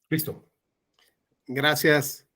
Listo. Gracias.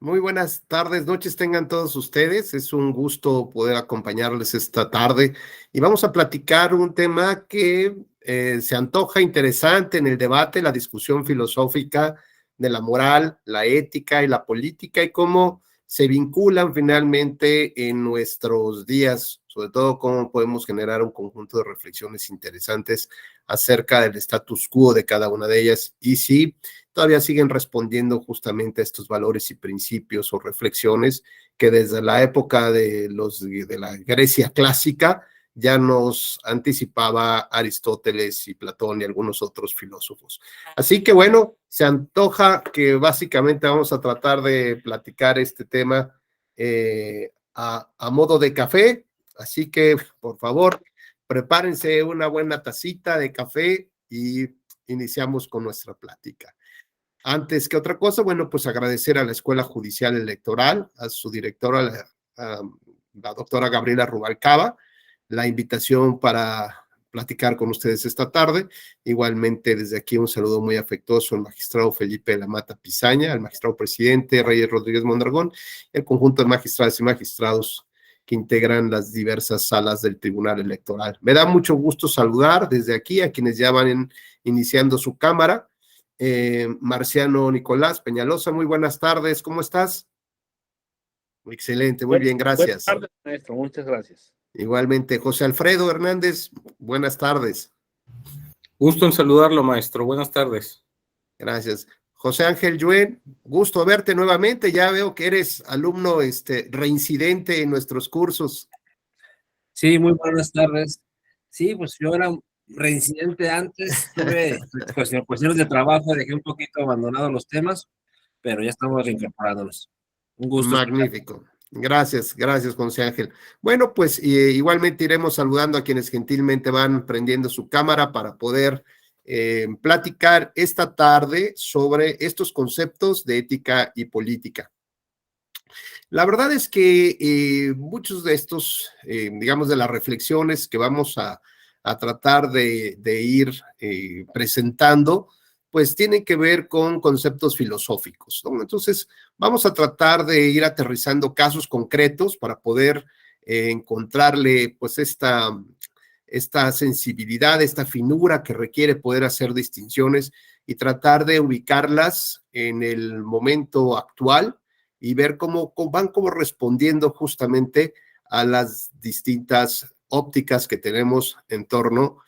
Muy buenas tardes, noches tengan todos ustedes. Es un gusto poder acompañarles esta tarde y vamos a platicar un tema que se antoja interesante en el debate, la discusión filosófica de la moral, la ética y la política y cómo se vinculan finalmente en nuestros días, sobre todo cómo podemos generar un conjunto de reflexiones interesantes acerca del status quo de cada una de ellas y si todavía siguen respondiendo justamente a estos valores y principios o reflexiones que desde la época de la Grecia clásica ya nos anticipaba Aristóteles y Platón y algunos otros filósofos. Así que bueno, se antoja que básicamente vamos a tratar de platicar este tema a modo de café, así que por favor, prepárense una buena tacita de café y iniciamos con nuestra plática. Antes que otra cosa, bueno, pues agradecer a la Escuela Judicial Electoral, a su directora, la doctora Gabriela Rubalcaba, la invitación para platicar con ustedes esta tarde. Igualmente, desde aquí un saludo muy afectuoso al magistrado Felipe de la Mata Pizaña, al magistrado presidente Reyes Rodríguez Mondragón, y el conjunto de magistradas y magistrados que integran las diversas salas del Tribunal Electoral. Me da mucho gusto saludar desde aquí a quienes ya van iniciando su cámara. Marciano Nicolás Peñalosa, muy buenas tardes, ¿cómo estás? Excelente, muy bien, gracias. Buenas tardes, maestro, muchas gracias. Igualmente, José Alfredo Hernández, buenas tardes. Gusto en saludarlo, maestro, buenas tardes. Gracias. José Ángel Yuen, gusto verte nuevamente, ya veo que eres alumno reincidente en nuestros cursos. Sí, muy buenas tardes. Sí, pues yo era reincidente antes, tuve cuestiones de trabajo, dejé un poquito abandonados los temas, pero ya estamos reincorporándonos. Un gusto. Magnífico. Gracias, gracias, José Ángel. Bueno, pues igualmente iremos saludando a quienes gentilmente van prendiendo su cámara para poder platicar esta tarde sobre estos conceptos de ética y política. La verdad es que muchos de estos, digamos, de las reflexiones que vamos a tratar de ir presentando, pues tienen que ver con conceptos filosóficos, ¿no? Entonces, vamos a tratar de ir aterrizando casos concretos para poder encontrarle, pues, esta sensibilidad, esta finura que requiere poder hacer distinciones y tratar de ubicarlas en el momento actual y ver cómo van como respondiendo justamente a las distintas ópticas que tenemos en torno,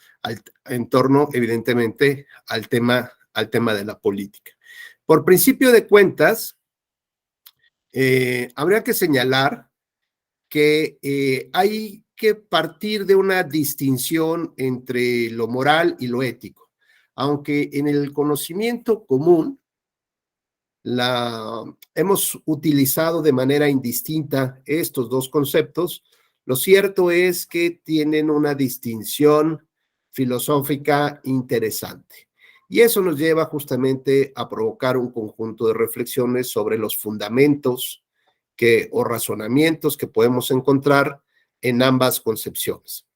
evidentemente, al tema de la política. Por principio de cuentas, habría que señalar que hay que partir de una distinción entre lo moral y lo ético, aunque en el conocimiento común hemos utilizado de manera indistinta estos dos conceptos. Lo cierto es que tienen una distinción filosófica interesante. Y eso nos lleva justamente a provocar un conjunto de reflexiones sobre los fundamentos o razonamientos que podemos encontrar en ambas concepciones.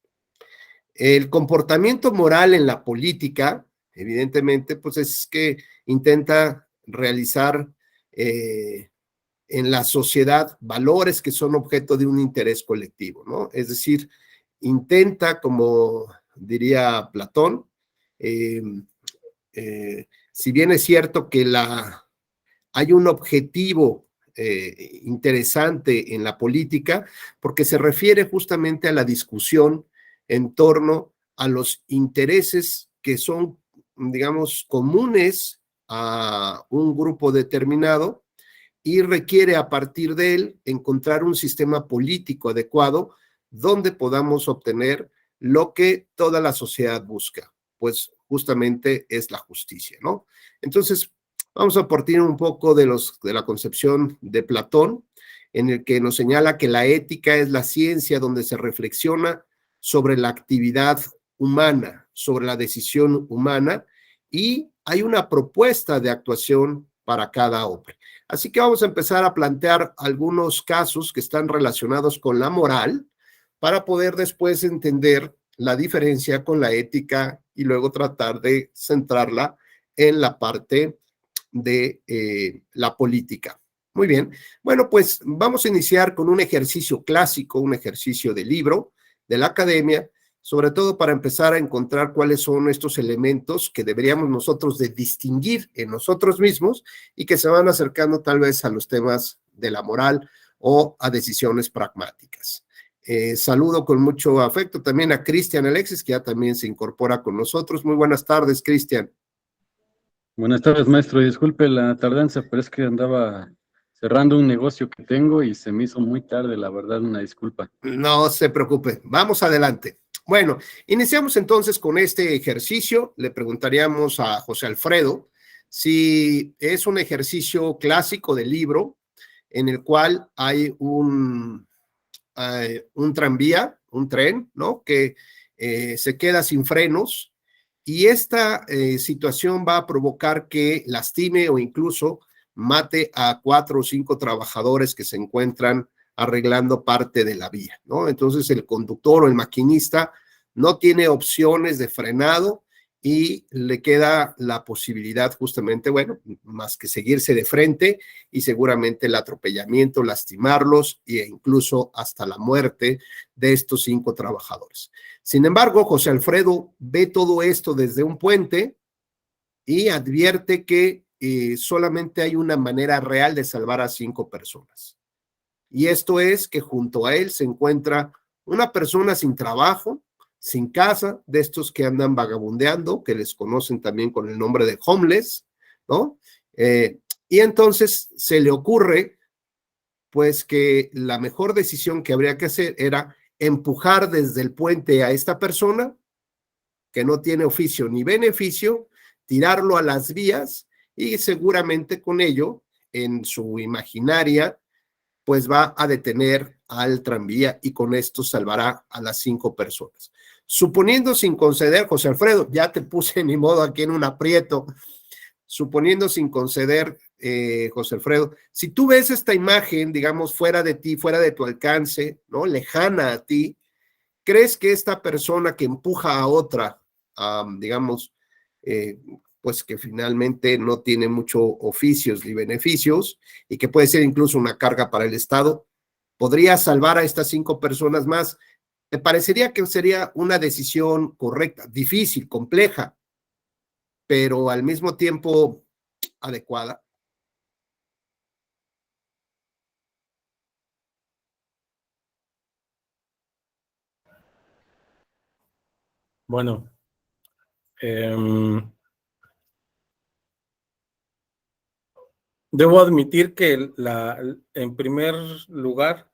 El comportamiento moral en la política, evidentemente, pues es que intenta realizar en la sociedad valores que son objeto de un interés colectivo, ¿no? Es decir, intenta, como diría Platón, si bien es cierto que hay un objetivo interesante en la política, porque se refiere justamente a la discusión en torno a los intereses que son, digamos, comunes a un grupo determinado y requiere a partir de él encontrar un sistema político adecuado donde podamos obtener lo que toda la sociedad busca, pues justamente es la justicia, ¿no? Entonces, vamos a partir un poco de la concepción de Platón, en el que nos señala que la ética es la ciencia donde se reflexiona sobre la actividad humana, sobre la decisión humana, y hay una propuesta de actuación para cada hombre. Así que vamos a empezar a plantear algunos casos que están relacionados con la moral para poder después entender la diferencia con la ética y luego tratar de centrarla en la parte de la política. Muy bien. Bueno, pues vamos a iniciar con un ejercicio clásico, un ejercicio de libro de la academia, sobre todo para empezar a encontrar cuáles son estos elementos que deberíamos nosotros de distinguir en nosotros mismos y que se van acercando tal vez a los temas de la moral o a decisiones pragmáticas. Saludo con mucho afecto también a Cristian Alexis, que ya también se incorpora con nosotros. Muy buenas tardes, Cristian. Buenas tardes, maestro. Disculpe la tardanza, pero es que andaba cerrando un negocio que tengo y se me hizo muy tarde, la verdad, una disculpa. No se preocupe, vamos adelante. Bueno, iniciamos entonces con este ejercicio. Le preguntaríamos a José Alfredo si es un ejercicio clásico del libro en el cual hay un tranvía, un tren, ¿no? Que se queda sin frenos y esta situación va a provocar que lastime o incluso mate a 4 o 5 trabajadores que se encuentran arreglando parte de la vía, ¿no? Entonces el conductor o el maquinista no tiene opciones de frenado y le queda la posibilidad justamente, bueno, más que seguirse de frente y seguramente el atropellamiento, lastimarlos e incluso hasta la muerte de estos 5 trabajadores. Sin embargo, José Alfredo ve todo esto desde un puente y advierte que solamente hay una manera real de salvar a 5 personas. Y esto es que junto a él se encuentra una persona sin trabajo, sin casa, de estos que andan vagabundeando, que les conocen también con el nombre de homeless, ¿no? Y entonces se le ocurre, pues, que la mejor decisión que habría que hacer era empujar desde el puente a esta persona, que no tiene oficio ni beneficio, tirarlo a las vías y seguramente con ello, en su imaginaria, pues va a detener al tranvía y con esto salvará a las 5 personas. Suponiendo sin conceder, José Alfredo, ya te puse ni modo aquí en un aprieto, suponiendo sin conceder, José Alfredo, si tú ves esta imagen, digamos, fuera de ti, fuera de tu alcance, ¿no? Lejana a ti, ¿crees que esta persona que empuja a otra, digamos, pues que finalmente no tiene muchos oficios ni beneficios y que puede ser incluso una carga para el Estado, podría salvar a estas 5 personas más? ¿Te parecería que sería una decisión correcta, difícil, compleja, pero al mismo tiempo adecuada? Bueno, debo admitir que en primer lugar,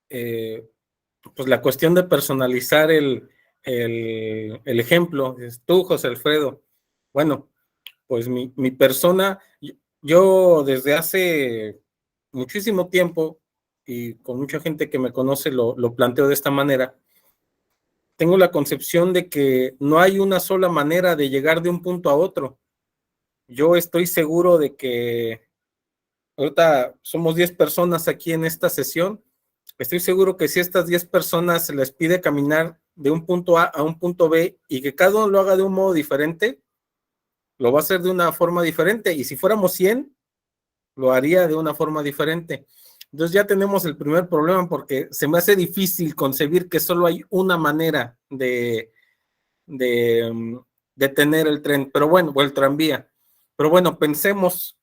pues la cuestión de personalizar el ejemplo, es tú, José Alfredo. Bueno, pues mi persona, yo desde hace muchísimo tiempo y con mucha gente que me conoce lo planteo de esta manera. Tengo la concepción de que no hay una sola manera de llegar de un punto a otro. Yo estoy seguro de que ahorita somos 10 personas aquí en esta sesión. Estoy seguro que si a estas 10 personas se les pide caminar de un punto A un punto B y que cada uno lo haga de un modo diferente, lo va a hacer de una forma diferente. Y si fuéramos 100, lo haría de una forma diferente. Entonces ya tenemos el primer problema porque se me hace difícil concebir que solo hay una manera de tener el tren, pero bueno, o el tranvía. Pero bueno, pensemos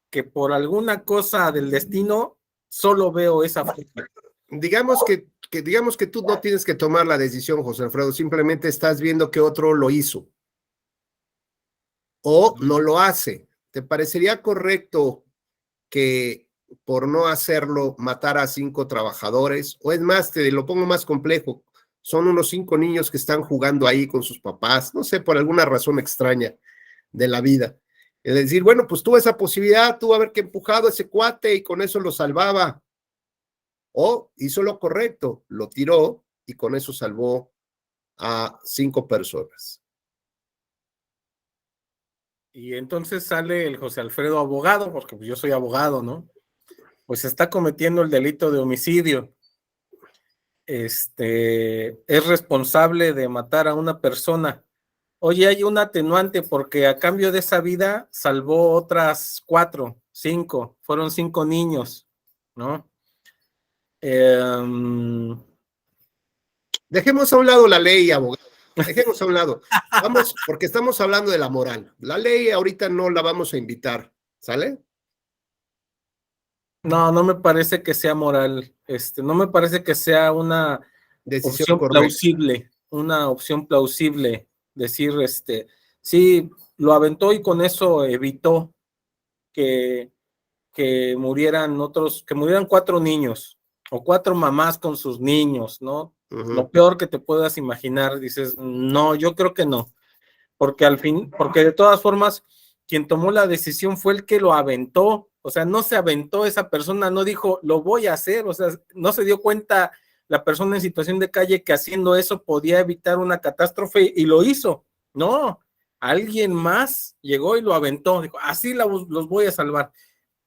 que por alguna cosa del destino solo veo esa forma. Digamos que tú no tienes que tomar la decisión, José Alfredo, simplemente estás viendo que otro lo hizo o no lo hace. ¿Te parecería correcto que por no hacerlo matara a 5 trabajadores? O es más, te lo pongo más complejo, son unos 5 niños que están jugando ahí con sus papás, no sé, por alguna razón extraña de la vida. Es decir, bueno, pues tuvo esa posibilidad, tuvo haber que empujado a ese cuate y con eso lo salvaba. O hizo lo correcto, lo tiró y con eso salvó a 5 personas. Y entonces sale el José Alfredo abogado, porque yo soy abogado, ¿no? Pues está cometiendo el delito de homicidio. Es responsable de matar a una persona Oye, hay un atenuante porque a cambio de esa vida salvó otras 4, 5, fueron 5 niños, ¿no? Dejemos a un lado la ley, abogado. Dejemos a un lado. Vamos, porque estamos hablando de la moral. La ley ahorita no la vamos a invitar, ¿sale? No, no me parece que sea moral, no me parece que sea una Decisión opción correcta. plausible, una opción plausible, decir, sí, lo aventó y con eso evitó que murieran 4 niños, o 4 mamás con sus niños, ¿no? Lo peor que te puedas imaginar, dices, no, yo creo que no, porque porque de todas formas, quien tomó la decisión fue el que lo aventó, o sea, no se aventó esa persona, no dijo, lo voy a hacer, o sea, no se dio cuenta la persona en situación de calle que haciendo eso podía evitar una catástrofe y lo hizo, no, alguien más llegó y lo aventó, dijo, así los voy a salvar.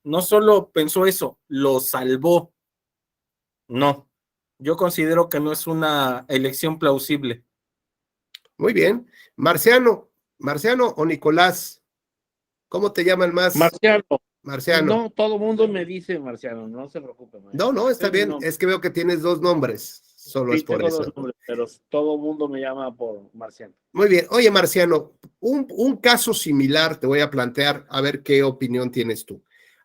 No solo pensó eso, lo salvó. No, yo considero que no es una elección plausible. Muy bien. Marciano o Nicolás, ¿cómo te llaman más? Marciano. No, todo mundo me dice Marciano, no se preocupe. Maestro. No, está bien, es que veo que tienes 2 nombres, solo sí, es por eso. 2 nombres, pero todo mundo me llama por Marciano. Muy bien, oye Marciano, un caso similar te voy a plantear, a ver qué opinión tienes tú.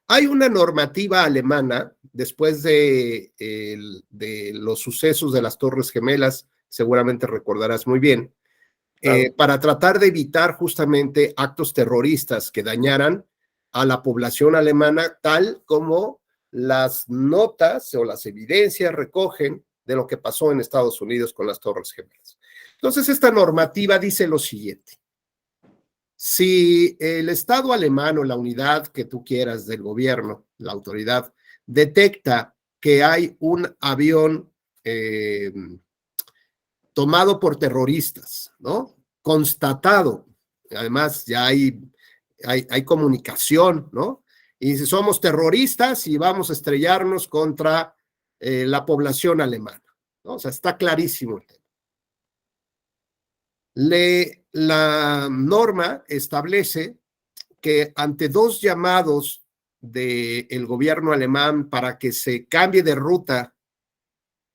Hay una normativa alemana, después de los sucesos de las Torres Gemelas, seguramente recordarás muy bien, claro. Para tratar de evitar justamente actos terroristas que dañaran a la población alemana, tal como las notas o las evidencias recogen de lo que pasó en Estados Unidos con las Torres Gemelas. Entonces, esta normativa dice lo siguiente. Si el Estado alemán o la unidad que tú quieras del gobierno, la autoridad, detecta que hay un avión tomado por terroristas, ¿no? Constatado, además ya hay comunicación, ¿no? Y dice, somos terroristas y vamos a estrellarnos contra la población alemana, ¿no? O sea, está clarísimo el tema. La norma establece que ante 2 llamados del gobierno alemán para que se cambie de ruta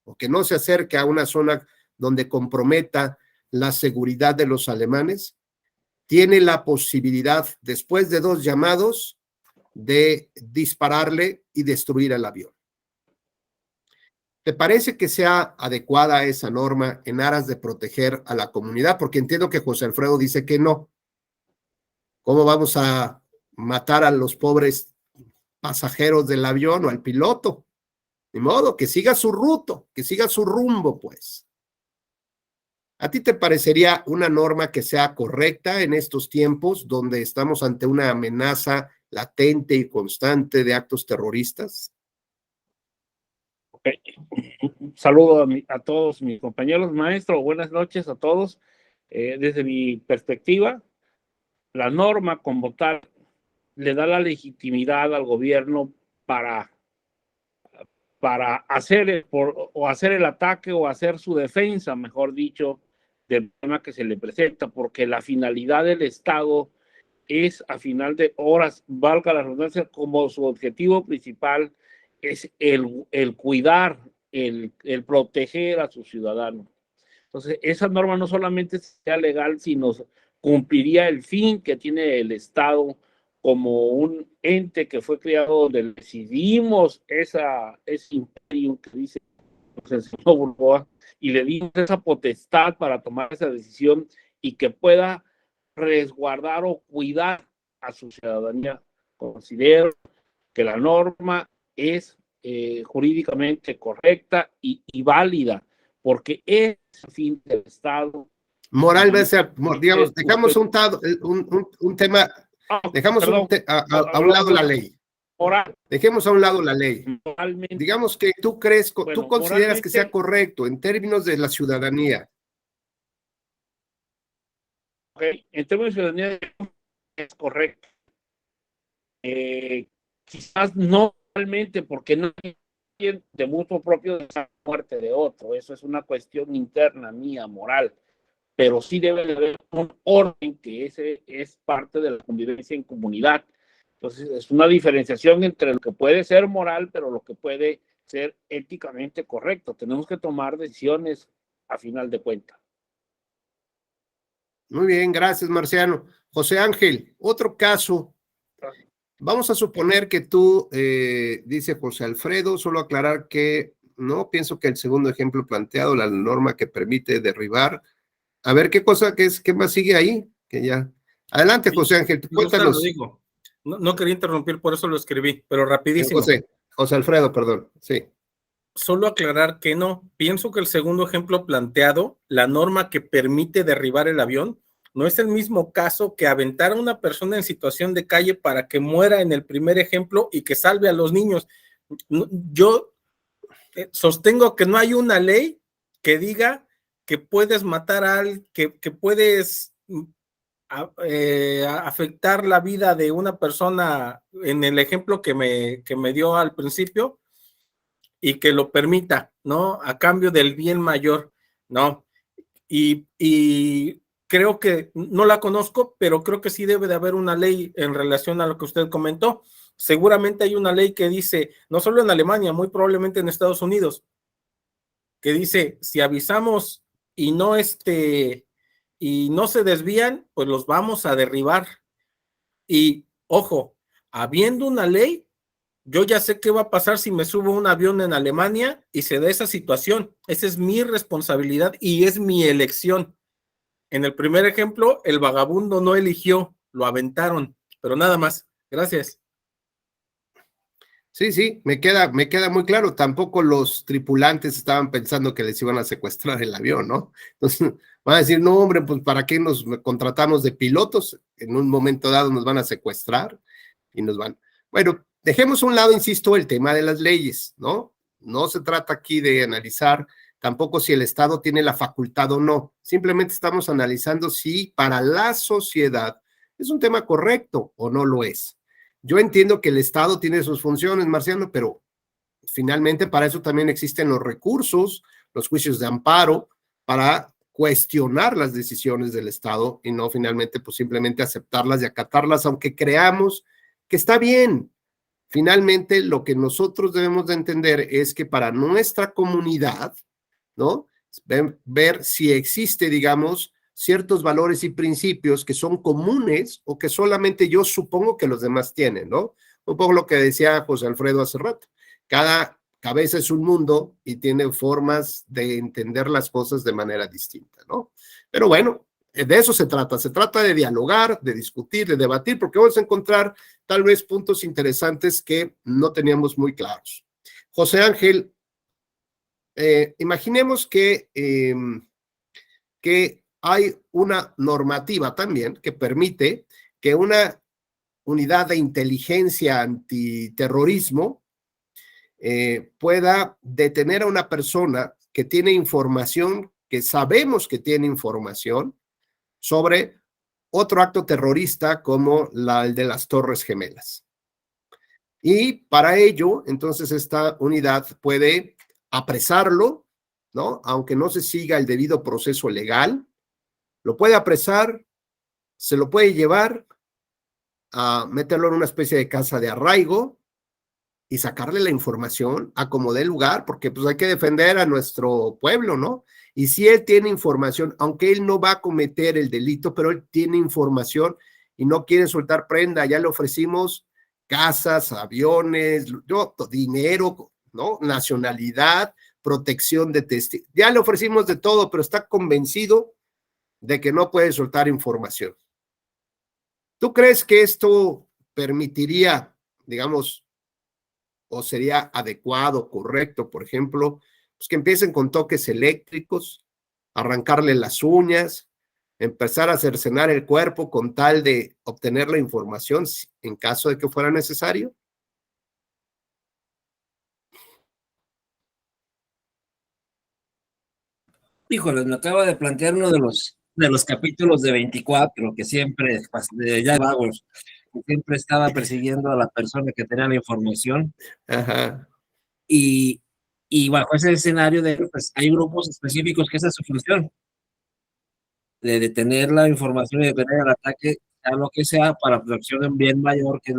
o que no se acerque a una zona donde comprometa la seguridad de los alemanes, tiene la posibilidad, después de 2 llamados, de dispararle y destruir el avión. ¿Te parece que sea adecuada esa norma en aras de proteger a la comunidad? Porque entiendo que José Alfredo dice que no. ¿Cómo vamos a matar a los pobres pasajeros del avión o al piloto? De modo, que siga su ruta, que siga su rumbo, pues. ¿A ti te parecería una norma que sea correcta en estos tiempos donde estamos ante una amenaza latente y constante de actos terroristas? Okay. Un saludo a todos mis compañeros, maestro, buenas noches a todos. Desde mi perspectiva, la norma como tal le da la legitimidad al gobierno para hacer el ataque o hacer su defensa, mejor dicho, del tema que se le presenta, porque la finalidad del Estado es, a final de horas, valga la redundancia, como su objetivo principal es el cuidar, el proteger a sus ciudadanos. Entonces, esa norma no solamente sea legal, sino cumpliría el fin que tiene el Estado como un ente que fue creado donde decidimos ese imperio que dice el señor Burgoa, y le dimos esa potestad para tomar esa decisión y que pueda resguardar o cuidar a su ciudadanía. Considero que la norma es jurídicamente correcta y válida, porque es el fin del Estado. Moralmente, digamos, dejamos un tema, dejamos a un lado la ley. Dejemos a un lado la ley. Digamos que tú crees, tú consideras que sea correcto en términos de la ciudadanía. Okay. En términos de ciudadanía es correcto. Quizás no realmente, porque no hay de mutuo propio de la muerte de otro. Eso es una cuestión interna mía, moral. Pero sí debe de haber un orden, que ese es parte de la convivencia en comunidad. Entonces, es una diferenciación entre lo que puede ser moral, pero lo que puede ser éticamente correcto. Tenemos que tomar decisiones a final de cuentas. Muy bien, gracias, Marciano. José Ángel, otro caso. Vamos a suponer que tú, dice José Alfredo, solo aclarar que no pienso que el segundo ejemplo planteado, la norma que permite derribar. A ver, ¿qué más sigue ahí? Que ya. Adelante, José Ángel, cuéntanos. No quería interrumpir, por eso lo escribí, pero rapidísimo. José Alfredo, perdón, sí. Solo aclarar que no, pienso que el segundo ejemplo planteado, la norma que permite derribar el avión, no es el mismo caso que aventar a una persona en situación de calle para que muera en el primer ejemplo y que salve a los niños. Yo sostengo que no hay una ley que diga que puedes matar a alguien, que puedes afectar la vida de una persona en el ejemplo que me dio al principio y que lo permita, ¿no? A cambio del bien mayor, ¿no? Y creo que no la conozco, pero creo que sí debe de haber una ley en relación a lo que usted comentó. Seguramente hay una ley que dice, no solo en Alemania, muy probablemente en Estados Unidos, que dice, si avisamos y no se desvían, pues los vamos a derribar. Y, ojo, habiendo una ley, yo ya sé qué va a pasar si me subo a un avión en Alemania y se da esa situación. Esa es mi responsabilidad y es mi elección. En el primer ejemplo, el vagabundo no eligió, lo aventaron, pero nada más. Gracias. Sí, me queda muy claro. Tampoco los tripulantes estaban pensando que les iban a secuestrar el avión, ¿no? Entonces van a decir, no, hombre, pues ¿para qué nos contratamos de pilotos? En un momento dado nos van a secuestrar y nos van. Bueno, dejemos a un lado, insisto, el tema de las leyes, ¿no? No se trata aquí de analizar tampoco si el Estado tiene la facultad o no. Simplemente estamos analizando si para la sociedad es un tema correcto o no lo es. Yo entiendo que el Estado tiene sus funciones, Marciano, pero finalmente para eso también existen los recursos, los juicios de amparo, para cuestionar las decisiones del Estado y no finalmente pues simplemente aceptarlas y acatarlas, aunque creamos que está bien. Finalmente lo que nosotros debemos de entender es que para nuestra comunidad, ¿no? Ver si existe, digamos, ciertos valores y principios que son comunes o que solamente yo supongo que los demás tienen, ¿no? Un poco lo que decía José Alfredo hace rato. Cada cabeza es un mundo y tiene formas de entender las cosas de manera distinta, ¿no? Pero bueno, de eso se trata de dialogar, de discutir, de debatir, porque vamos a encontrar tal vez puntos interesantes que no teníamos muy claros. José Ángel, imaginemos que hay una normativa también que permite que una unidad de inteligencia antiterrorismo pueda detener a una persona que tiene información, que sabemos que tiene información sobre otro acto terrorista como el de las Torres Gemelas. Y para ello, entonces, esta unidad puede apresarlo, ¿no? Aunque no se siga el debido proceso legal, lo puede apresar, se lo puede llevar a meterlo en una especie de casa de arraigo y sacarle la información a como dé lugar, porque pues hay que defender a nuestro pueblo, ¿no? Y si él tiene información, aunque él no va a cometer el delito, pero él tiene información y no quiere soltar prenda, ya le ofrecimos casas, aviones, dinero, ¿no? Nacionalidad, protección de testigos, ya le ofrecimos de todo, pero está convencido de que no puede soltar información. ¿Tú crees que esto permitiría, digamos, o sería adecuado, correcto, por ejemplo, pues que empiecen con toques eléctricos, arrancarle las uñas, empezar a cercenar el cuerpo con tal de obtener la información en caso de que fuera necesario? Híjole, me acaba de plantear uno de los capítulos de 24, que siempre, ya vagos, que siempre estaba persiguiendo a la persona que tenía la información. Ajá. Y bajo ese escenario pues hay grupos específicos que esa es su función. de detener la información y detener el ataque, a lo que sea, para protección de un bien mayor, que es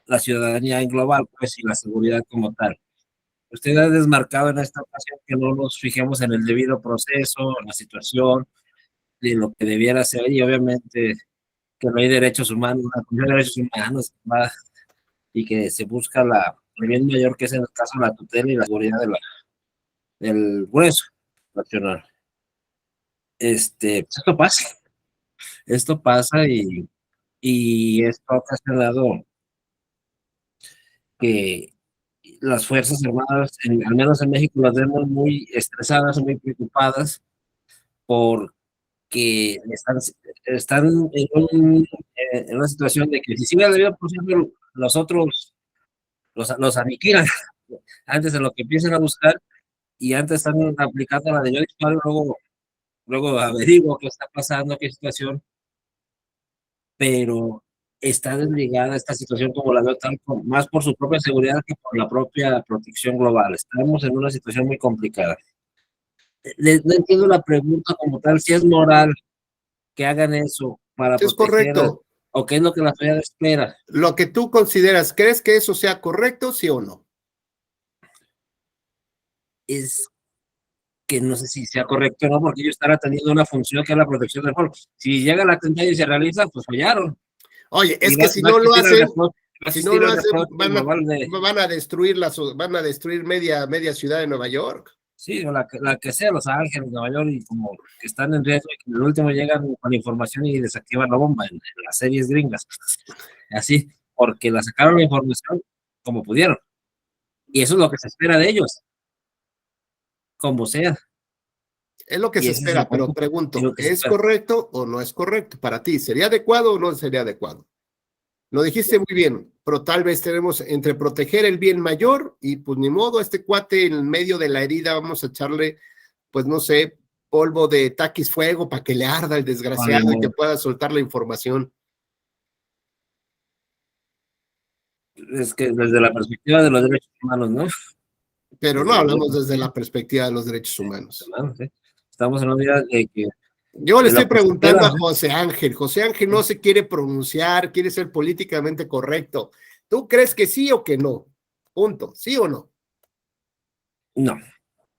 la ciudadanía en global, pues, y la seguridad como tal. Usted ha desmarcado en esta ocasión que no nos fijemos en el debido proceso, en la situación, de lo que debiera ser, y obviamente que no hay derechos humanos, una Comisión de Derechos Humanos, y que se busca el bien mayor, que es en el caso la tutela y la seguridad del grueso nacional. Pues esto pasa y esto ha ocasionado que las Fuerzas Armadas, al menos en México, las vemos muy estresadas, muy preocupadas, porque están en una situación de que si sigue el debido proceso, los otros los aniquilan antes de lo que empiecen a buscar, y antes están aplicando la de yo disparo, luego averiguo qué está pasando, qué situación, pero está desligada esta situación, como la veo, más por su propia seguridad que por la propia protección global. Estamos en una situación muy complicada. No entiendo la pregunta como tal, si es moral que hagan eso para Es proteger, correcto. o qué es lo que la sociedad espera. Lo que tú consideras, ¿crees que eso sea correcto, sí o no? Es que no sé si sea correcto o no, porque ellos están atendiendo una función que es la protección del pueblo. Si llega el atentado y se realiza, pues fallaron. Oye, es que si no lo hacen, van a destruir media ciudad de Nueva York. Sí, o la que sea, Los Ángeles, Nueva York, y como que están en riesgo, y que en el último llegan con información y desactivan la bomba en las series gringas. Así, porque la sacaron la información como pudieron. Y eso es lo que se espera de ellos, como sea. Es lo que se espera, pero pregunto, ¿es correcto o no es correcto para ti? ¿Sería adecuado o no sería adecuado? Lo dijiste muy bien, pero tal vez tenemos entre proteger el bien mayor y pues ni modo, a este cuate en medio de la herida vamos a echarle, pues no sé, polvo de taquis fuego para que le arda el desgraciado y que pueda soltar la información. Es que desde la perspectiva de los derechos humanos, ¿no? Pero no hablamos desde la perspectiva de los derechos humanos. Estamos en un día de que... Yo le estoy preguntando a José Ángel. José Ángel no se quiere pronunciar, quiere ser políticamente correcto. ¿Tú crees que sí o que no? Punto. ¿Sí o no? No.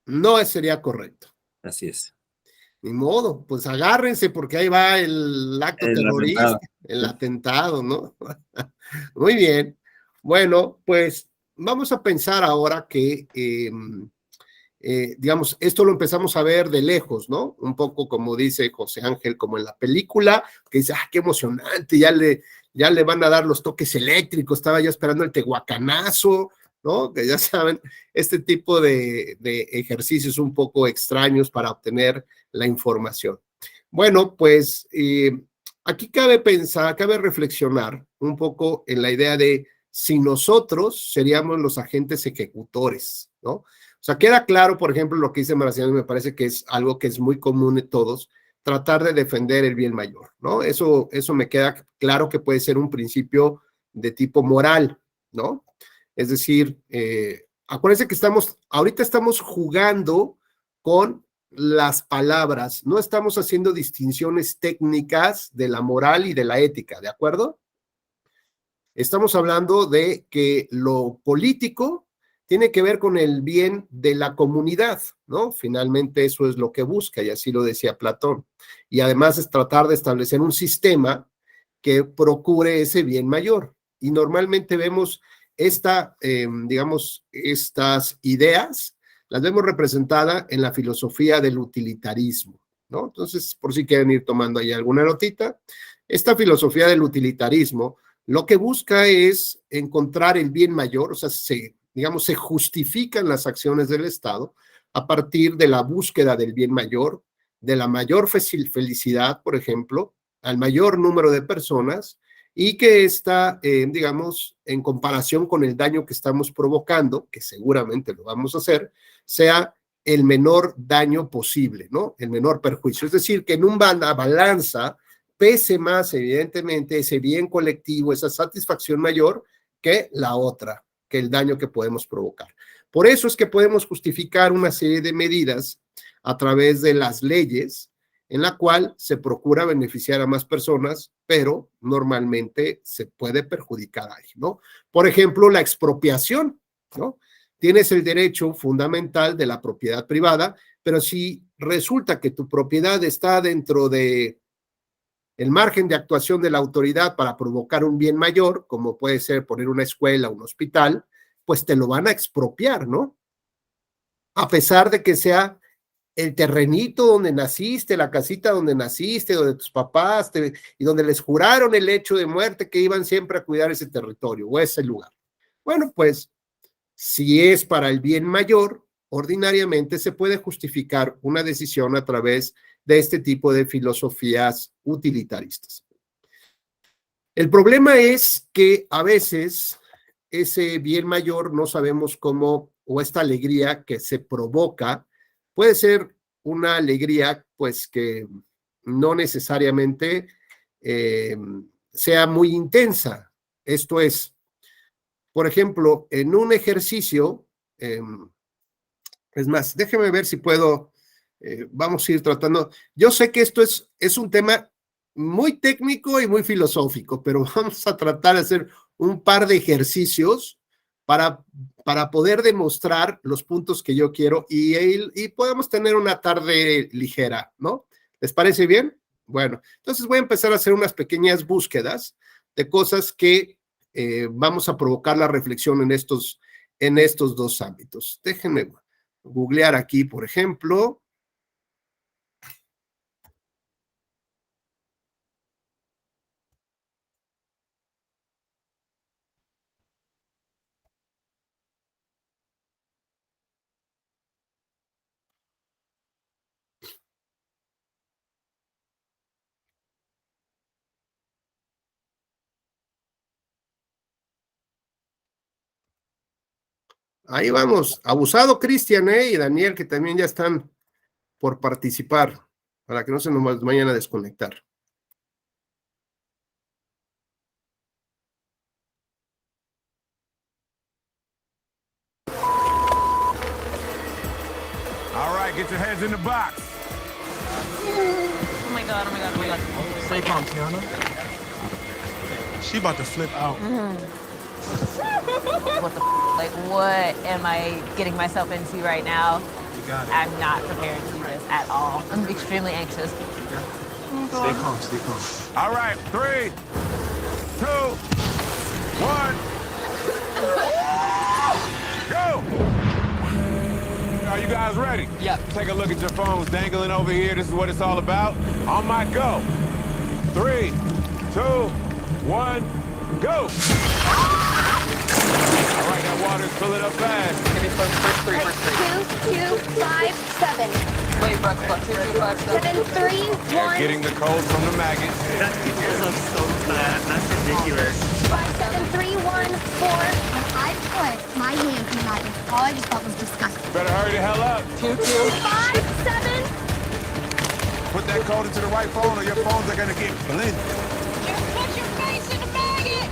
No sería correcto. Así es. Ni modo, pues agárrense porque ahí va el acto terrorista, el atentado, ¿no? Muy bien. Bueno, pues vamos a pensar ahora que... digamos, esto lo empezamos a ver de lejos, ¿no? Un poco como dice José Ángel, como en la película, que dice, qué emocionante, ya le van a dar los toques eléctricos, estaba yo esperando el tehuacanazo, ¿no? Que ya saben, este tipo de ejercicios un poco extraños para obtener la información. Bueno, pues aquí cabe pensar, cabe reflexionar un poco en la idea de si nosotros seríamos los agentes ejecutores, ¿no? O sea, queda claro, por ejemplo, lo que dice Maraciano, me parece que es algo que es muy común en todos, tratar de defender el bien mayor, ¿no? Eso me queda claro que puede ser un principio de tipo moral, ¿no? Es decir, acuérdense que ahorita estamos jugando con las palabras, no estamos haciendo distinciones técnicas de la moral y de la ética, ¿de acuerdo? Estamos hablando de que lo político tiene que ver con el bien de la comunidad, ¿no? Finalmente eso es lo que busca, y así lo decía Platón. Y además es tratar de establecer un sistema que procure ese bien mayor. Y normalmente vemos digamos, estas ideas, las vemos representadas en la filosofía del utilitarismo, ¿no? Entonces, por si quieren ir tomando ahí alguna notita, esta filosofía del utilitarismo lo que busca es encontrar el bien mayor, o sea, se justifican las acciones del Estado a partir de la búsqueda del bien mayor, de la mayor felicidad, por ejemplo, al mayor número de personas, y que está, digamos, en comparación con el daño que estamos provocando, que seguramente lo vamos a hacer, sea el menor daño posible, ¿no? El menor perjuicio. Es decir, que en una balanza pese más, evidentemente, ese bien colectivo, esa satisfacción mayor que la otra, que el daño que podemos provocar. Por eso es que podemos justificar una serie de medidas a través de las leyes, en la cual se procura beneficiar a más personas, pero normalmente se puede perjudicar a alguien, ¿no? Por ejemplo, la expropiación, ¿no? Tienes el derecho fundamental de la propiedad privada, pero si resulta que tu propiedad está dentro de el margen de actuación de la autoridad para provocar un bien mayor, como puede ser poner una escuela, un hospital, pues te lo van a expropiar, ¿no? A pesar de que sea el terrenito donde naciste, la casita donde naciste, donde tus papás, y donde les juraron el hecho de muerte que iban siempre a cuidar ese territorio o ese lugar. Bueno, pues si es para el bien mayor, ordinariamente se puede justificar una decisión a través de este tipo de filosofías utilitaristas. El problema es que a veces ese bien mayor no sabemos cómo, o esta alegría que se provoca, puede ser una alegría pues que no necesariamente sea muy intensa. Esto es, por ejemplo, en un ejercicio, es más, déjeme ver si puedo, vamos a ir tratando. Yo sé que esto es un tema muy técnico y muy filosófico, pero vamos a tratar de hacer un par de ejercicios para poder demostrar los puntos que yo quiero y podemos tener una tarde ligera, ¿no? ¿Les parece bien? Bueno, entonces voy a empezar a hacer unas pequeñas búsquedas de cosas que vamos a provocar la reflexión en estos dos ámbitos. Déjenme googlear aquí, por ejemplo. Ahí vamos. Abusado Cristian, y Daniel, que también ya están por participar, para que no se nos vayan a desconectar. All right, get your heads in the box. Oh my god, oh my god, oh my god. Stay calm, Tiana. She about to flip out. What the like, what am I getting myself into right now? You got it. I'm not prepared to do this at all. I'm extremely anxious. Stay calm, stay calm. All right, 3, 2, 1. Go! Are you guys ready? Yep. Take a look at your phones dangling over here. This is what it's all about. On my go. 3, 2, 1, go! All right, that water's filling up fast. Give me first three. 2, 2, 5, 7. Wait, Brooke, 2, 3, 5, 7, 3, 1. They're getting the code from the maggots. That picture looks so bad. That's ridiculous. 5, 7, 3, 1, 4. I put my hands in that. All I just thought was disgusting. Better hurry the hell up. 2, 2. 5, 7. Put that code into the right phone or your phones are gonna get blended. Just put your face in the maggot.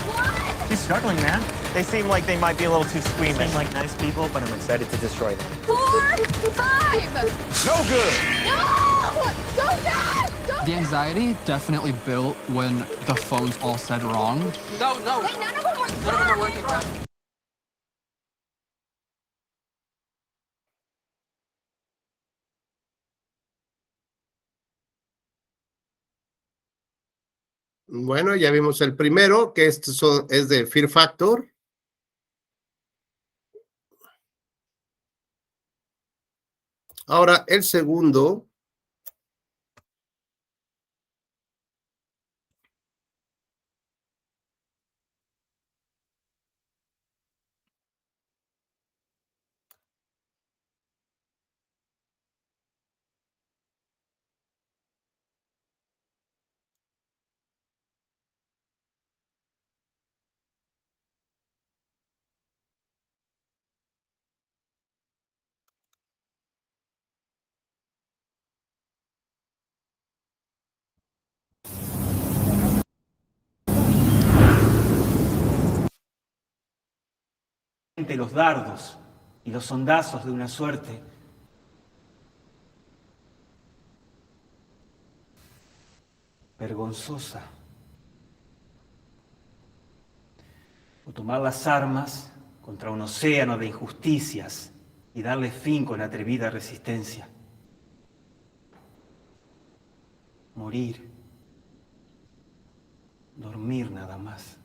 What? She's struggling, man. They seem like they might be a little too squeamish. Seem like nice people, but I'm excited to destroy them. 4, 5. No good. No! Go fast! Go The anxiety definitely built when the phones all said wrong. No. Wait, none of them were None of them are working, bro. Bueno, ya vimos el primero, que es de Fear Factor. Ahora, el segundo. Los dardos y los sondazos de una suerte vergonzosa. O tomar las armas contra un océano de injusticias y darle fin con atrevida resistencia. Morir. Dormir nada más.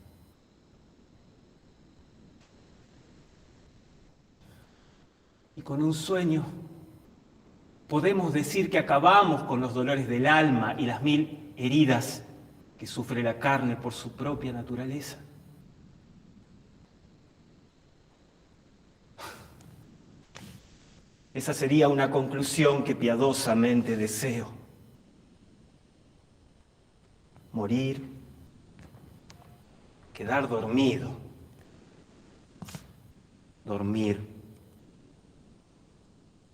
Y con un sueño podemos decir que acabamos con los dolores del alma y las 1000 heridas que sufre la carne por su propia naturaleza. Esa sería una conclusión que piadosamente deseo. Morir, quedar dormido, dormir,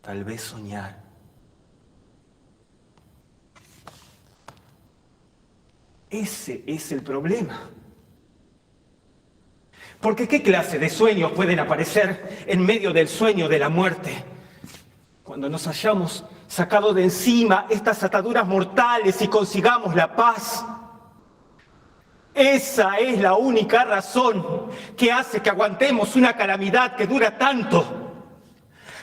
tal vez soñar. Ese es el problema. Porque ¿qué clase de sueños pueden aparecer en medio del sueño de la muerte? Cuando nos hayamos sacado de encima estas ataduras mortales y consigamos la paz. Esa es la única razón que hace que aguantemos una calamidad que dura tanto.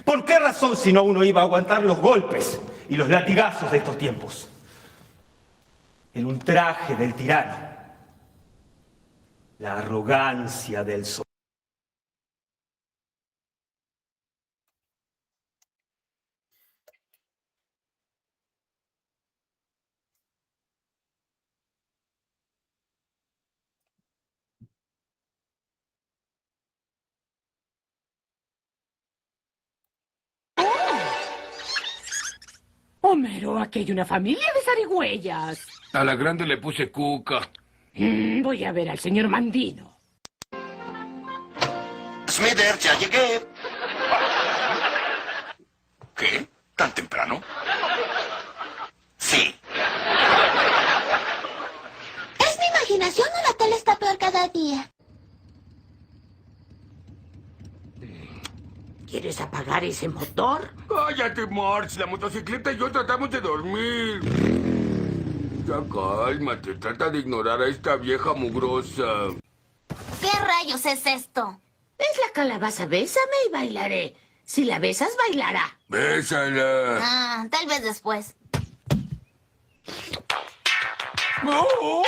¿Por qué razón si no uno iba a aguantar los golpes y los latigazos de estos tiempos? El ultraje del tirano, la arrogancia del sol. Homero, aquí hay una familia de zarigüeyas. A la grande le puse Cuca. Voy a ver al señor Mandino. Smithers, ya llegué. ¿Qué? ¿Tan temprano? Sí. ¿Es mi imaginación o la tele está peor cada día? ¿Quieres apagar ese motor? Cállate, Marge. La motocicleta y yo tratamos de dormir. Ya cálmate. Trata de ignorar a esta vieja mugrosa. ¿Qué rayos es esto? Es la calabaza. Bésame y bailaré. Si la besas, bailará. Bésala. Ah, tal vez después. ¡No! ¡No!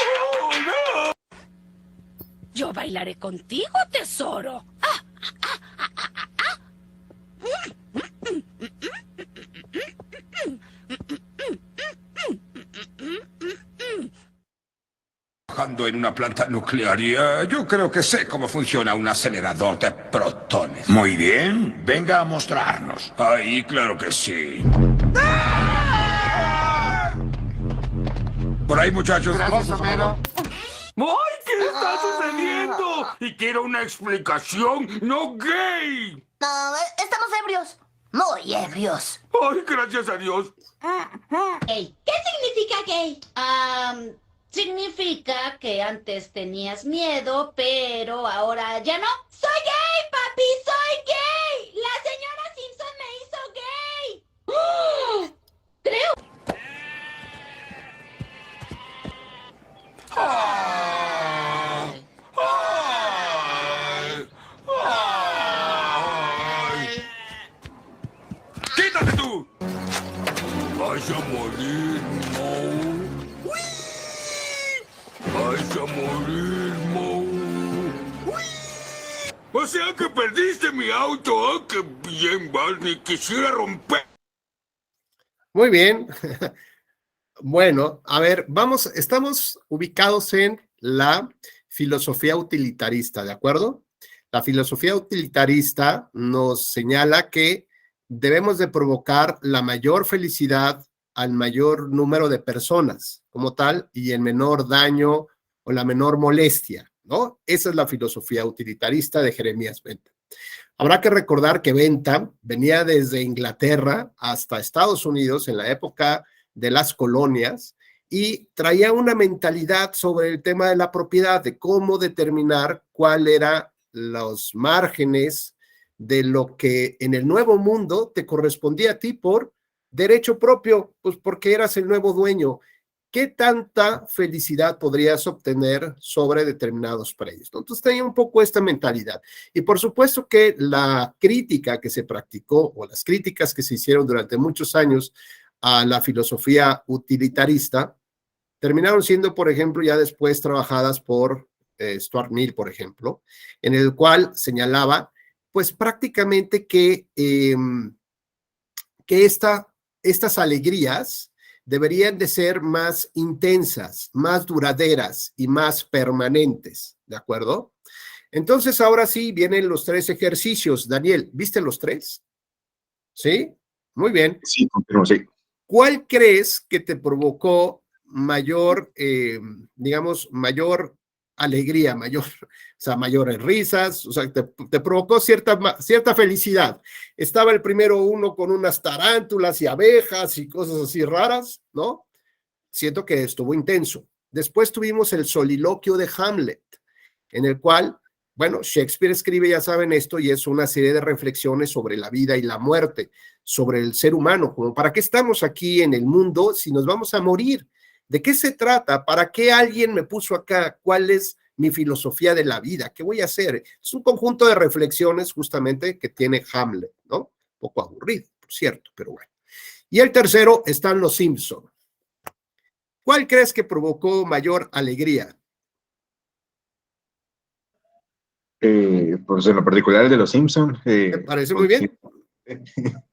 Yo bailaré contigo, tesoro. Trabajando en una planta nuclear y yo creo que sé cómo funciona un acelerador de protones. Muy bien, venga a mostrarnos. Ahí, claro que sí. Por ahí, muchachos. Gracias, Homero. ¡Ay, qué está sucediendo! Y quiero una explicación, no gay. No, estamos ebrios. Muy ebrios. ¡Ay, gracias a Dios! Hey, ¿qué significa gay? Significa que antes tenías miedo, pero ahora ya no. ¡Soy gay, papi! ¡Soy gay! ¡La señora Simpson me hizo gay! ¡Oh! Creo. ¡Ay! ¡Ay! ¡Ay! ¡Quítate tú! ¡Vas a morir, Moe! ¡Vas a morir, Moe! O sea que perdiste mi auto. ¡Ah, qué bien, Barney! Quisiera romper. Muy bien. Bueno, a ver, estamos ubicados en la filosofía utilitarista, ¿de acuerdo? La filosofía utilitarista nos señala que debemos de provocar la mayor felicidad al mayor número de personas como tal y el menor daño o la menor molestia, ¿no? Esa es la filosofía utilitarista de Jeremías Bentham. Habrá que recordar que Bentham venía desde Inglaterra hasta Estados Unidos en la época de las colonias y traía una mentalidad sobre el tema de la propiedad, de cómo determinar cuál eran los márgenes de lo que en el nuevo mundo te correspondía a ti por derecho propio, pues porque eras el nuevo dueño. ¿qué tanta felicidad podrías obtener sobre determinados precios? Entonces tenía un poco esta mentalidad. Y por supuesto que la crítica que se practicó o las críticas que se hicieron durante muchos años a la filosofía utilitarista terminaron siendo, por ejemplo, ya después trabajadas por Stuart Mill, por ejemplo, en el cual señalaba, pues prácticamente que estas alegrías deberían de ser más intensas, más duraderas y más permanentes, ¿de acuerdo? Entonces, ahora sí vienen los 3 ejercicios. Daniel, ¿viste los 3? ¿Sí? Muy bien. Sí, confirmo, sí. ¿Cuál crees que te provocó mayor, digamos, mayor alegría, mayores risas, o sea, te provocó cierta felicidad? Estaba el primero uno con unas tarántulas y abejas y cosas así raras, ¿no? Siento que estuvo intenso. Después tuvimos el soliloquio de Hamlet, en el cual, bueno, Shakespeare escribe, ya saben esto, y es una serie de reflexiones sobre la vida y la muerte, sobre el ser humano, como para qué estamos aquí en el mundo si nos vamos a morir. ¿De qué se trata? ¿Para qué alguien me puso acá? ¿Cuál es mi filosofía de la vida? ¿Qué voy a hacer? Es un conjunto de reflexiones justamente que tiene Hamlet, ¿no? Un poco aburrido, por cierto, pero bueno. Y el tercero están los Simpson. ¿Cuál crees que provocó mayor alegría? Pues en lo particular el de los Simpson. Me parece muy bien.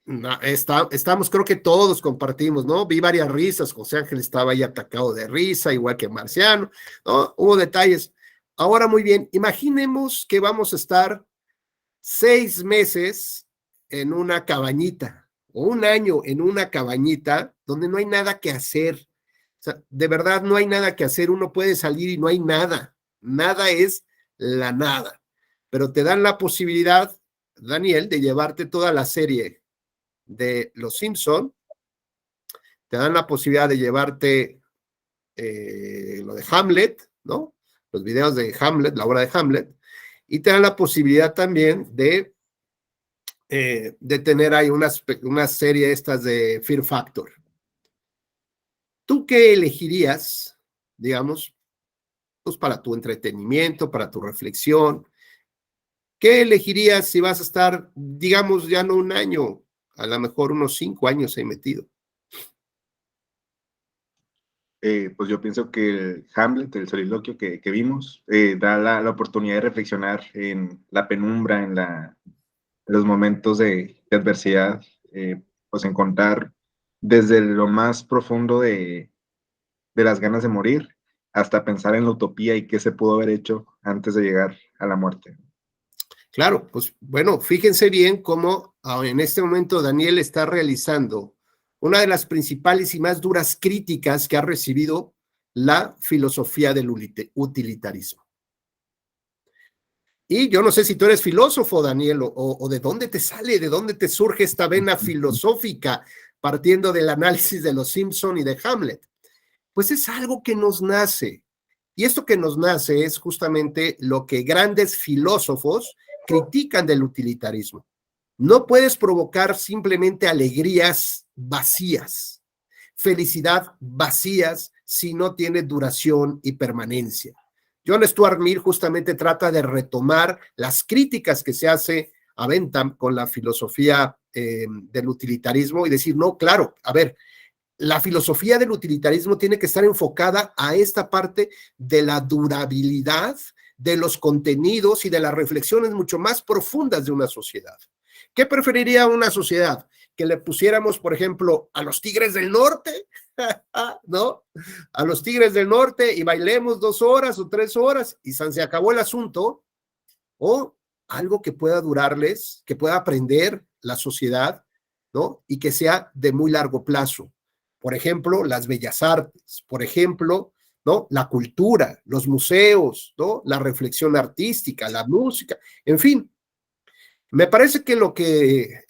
No, estamos, creo que todos compartimos, ¿no? Vi varias risas, José Ángel estaba ahí atacado de risa, igual que Marciano, ¿no? Hubo detalles. Ahora, muy bien, imaginemos que vamos a estar 6 meses en una cabañita, o 1 año en una cabañita, donde no hay nada que hacer. O sea, de verdad no hay nada que hacer, uno puede salir y no hay nada. Nada es la nada. Pero te dan la posibilidad, Daniel, de llevarte toda la serie de Los Simpson, te dan la posibilidad de llevarte lo de Hamlet, ¿no? Los videos de Hamlet, la obra de Hamlet, y te dan la posibilidad también de tener ahí una serie estas de Fear Factor. ¿Tú qué elegirías, digamos, pues para tu entretenimiento, para tu reflexión? ¿Qué elegirías si vas a estar, digamos, ya no 1 año, a lo mejor unos 5 años ahí metido? Pues yo pienso que el Hamlet, el soliloquio que vimos, da la oportunidad de reflexionar en la penumbra, en los momentos de adversidad, pues encontrar desde lo más profundo de las ganas de morir hasta pensar en la utopía y qué se pudo haber hecho antes de llegar a la muerte. Claro, pues bueno, fíjense bien cómo en este momento Daniel está realizando una de las principales y más duras críticas que ha recibido la filosofía del utilitarismo. Y yo no sé si tú eres filósofo, Daniel, o de dónde te sale, de dónde te surge esta vena filosófica partiendo del análisis de los Simpson y de Hamlet. Pues es algo que nos nace. Y esto que nos nace es justamente lo que grandes filósofos critican del utilitarismo. No puedes provocar simplemente alegrías vacías, felicidad vacías, si no tiene duración y permanencia. John Stuart Mill justamente trata de retomar las críticas que se hace a Bentham con la filosofía del utilitarismo y decir, no, claro, a ver, la filosofía del utilitarismo tiene que estar enfocada a esta parte de la durabilidad, de los contenidos y de las reflexiones mucho más profundas de una sociedad. ¿Qué preferiría una sociedad? Que le pusiéramos, por ejemplo, a los Tigres del Norte, ¿no? A los Tigres del Norte y bailemos 2 horas o 3 horas y se acabó el asunto, o algo que pueda durarles, que pueda aprender la sociedad, ¿no? Y que sea de muy largo plazo. Por ejemplo, las bellas artes, por ejemplo, ¿no? La cultura, los museos, ¿no? La reflexión artística, la música, en fin. Me parece que lo que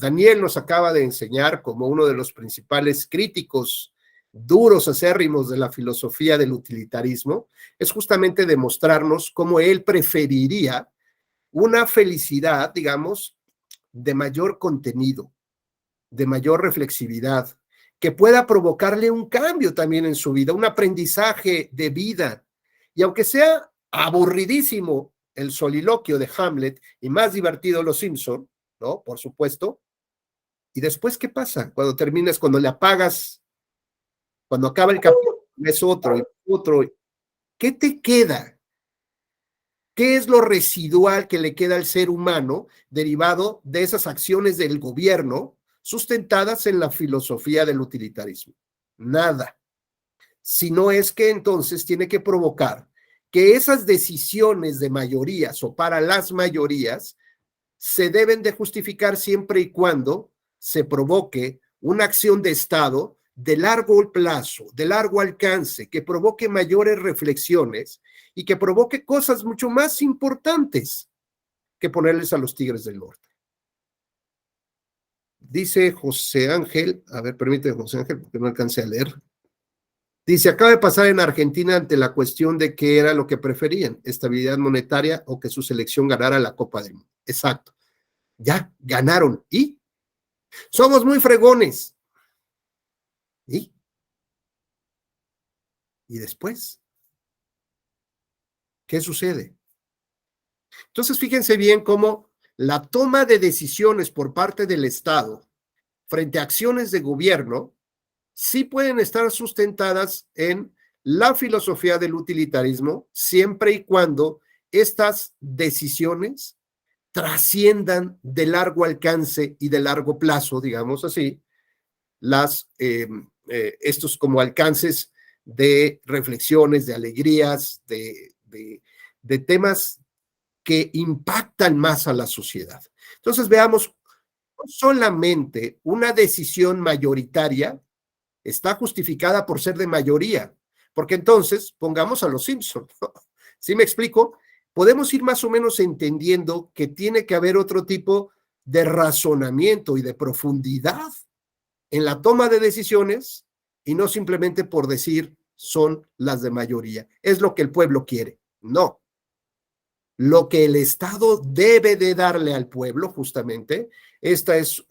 Daniel nos acaba de enseñar como uno de los principales críticos duros, acérrimos de la filosofía del utilitarismo, es justamente demostrarnos cómo él preferiría una felicidad, digamos, de mayor contenido, de mayor reflexividad, que pueda provocarle un cambio también en su vida, un aprendizaje de vida. Y aunque sea aburridísimo el soliloquio de Hamlet y más divertido Los Simpson, ¿no? Por supuesto. ¿Y después qué pasa? Cuando terminas, cuando le apagas, cuando acaba el capítulo, ves otro y otro. ¿Qué te queda? ¿Qué es lo residual que le queda al ser humano derivado de esas acciones del gobierno sustentadas en la filosofía del utilitarismo? Nada. Si no es que entonces tiene que provocar que esas decisiones de mayorías o para las mayorías se deben de justificar siempre y cuando se provoque una acción de Estado de largo plazo, de largo alcance, que provoque mayores reflexiones y que provoque cosas mucho más importantes que ponerles a los Tigres del Norte. Dice José Ángel, a ver, permíteme José Ángel, porque no alcancé a leer. Dice, acaba de pasar en Argentina ante la cuestión de qué era lo que preferían, estabilidad monetaria o que su selección ganara la Copa del Mundo. Exacto. Ya, ganaron. ¿Y? Somos muy fregones. ¿Y? ¿Y después? ¿Qué sucede? Entonces, fíjense bien cómo la toma de decisiones por parte del Estado frente a acciones de gobierno sí pueden estar sustentadas en la filosofía del utilitarismo, siempre y cuando estas decisiones trasciendan de largo alcance y de largo plazo, digamos así, estos como alcances de reflexiones, de alegrías, de temas que impactan más a la sociedad. Entonces veamos, no solamente una decisión mayoritaria está justificada por ser de mayoría, porque entonces pongamos a los Simpson. ¿Sí me explico? Podemos ir más o menos entendiendo que tiene que haber otro tipo de razonamiento y de profundidad en la toma de decisiones y no simplemente por decir son las de mayoría. Es lo que el pueblo quiere. No. Lo que el Estado debe de darle al pueblo, justamente, esta es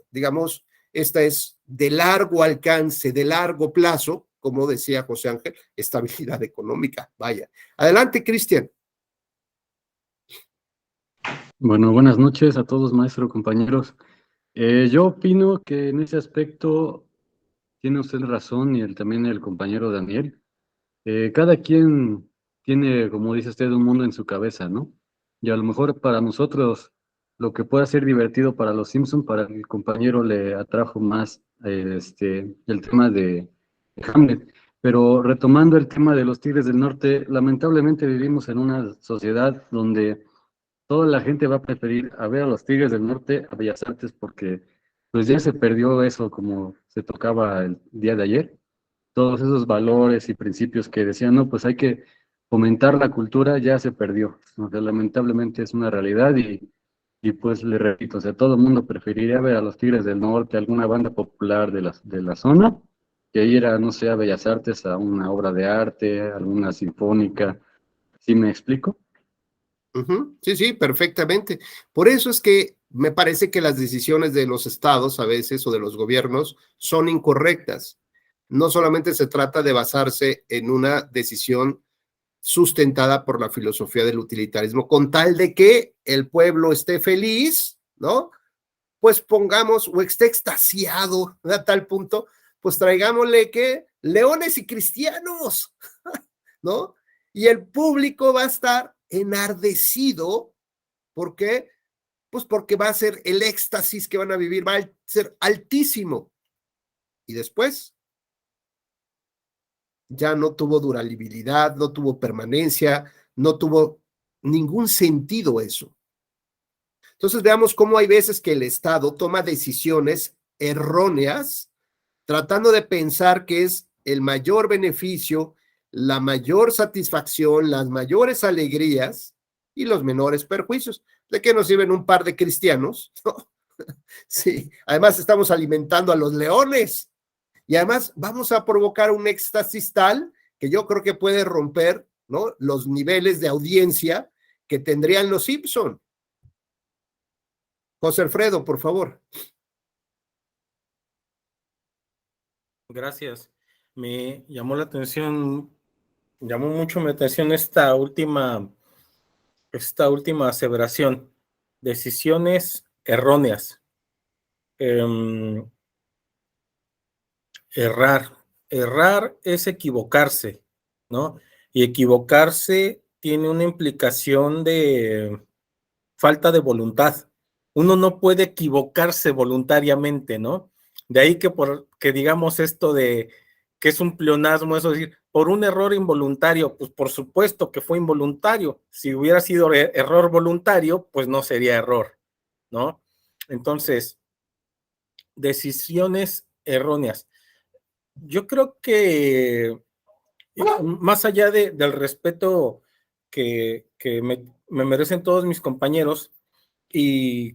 de largo alcance, de largo plazo, como decía José Ángel, estabilidad económica. Vaya. Adelante, Cristian. Bueno, buenas noches a todos, maestro, compañeros. Yo opino que en ese aspecto tiene usted razón y también el compañero Daniel. Cada quien tiene, como dice usted, un mundo en su cabeza, ¿no? Y a lo mejor para nosotros lo que pueda ser divertido para los Simpson, para el compañero le atrajo más el tema de Hamlet. Pero retomando el tema de los Tigres del Norte, lamentablemente vivimos en una sociedad donde toda la gente va a preferir a ver a los Tigres del Norte a Bellas Artes porque pues ya se perdió eso como se tocaba el día de ayer. Todos esos valores y principios que decían, no, pues hay que fomentar la cultura, ya se perdió. O sea, lamentablemente es una realidad y pues le repito, o sea, todo el mundo preferiría ver a los Tigres del Norte, alguna banda popular de la zona, que ir a, no sé, a Bellas Artes, a una obra de arte, alguna sinfónica. ¿Sí me explico? Sí, sí, perfectamente. Por eso es que me parece que las decisiones de los estados a veces o de los gobiernos son incorrectas. No solamente se trata de basarse en una decisión sustentada por la filosofía del utilitarismo, con tal de que el pueblo esté feliz, ¿no? Pues pongamos, o esté extasiado a tal punto, pues traigámosle que leones y cristianos, ¿no? Y el público va a estar enardecido. ¿Por qué? Pues porque va a ser el éxtasis que van a vivir, va a ser altísimo. Y después ya no tuvo durabilidad, no tuvo permanencia, no tuvo ningún sentido eso. Entonces veamos cómo hay veces que el Estado toma decisiones erróneas, tratando de pensar que es el mayor beneficio, la mayor satisfacción, las mayores alegrías y los menores perjuicios. ¿De qué nos sirven un par de cristianos? ¿No? Sí, además estamos alimentando a los leones. Y además vamos a provocar un éxtasis tal que yo creo que puede romper, ¿no?, los niveles de audiencia que tendrían los Simpson. José Alfredo, por favor. Gracias. Me llamó mucho mi atención esta última aseveración. Decisiones erróneas. Errar es equivocarse, ¿no? Y equivocarse tiene una implicación de falta de voluntad. Uno no puede equivocarse voluntariamente, ¿no? De ahí que digamos esto de que es un pleonasmo, eso es decir, por un error involuntario, pues por supuesto que fue involuntario. Si hubiera sido error voluntario, pues no sería error, ¿no? Entonces, decisiones erróneas. Yo creo que más allá del respeto que me merecen todos mis compañeros y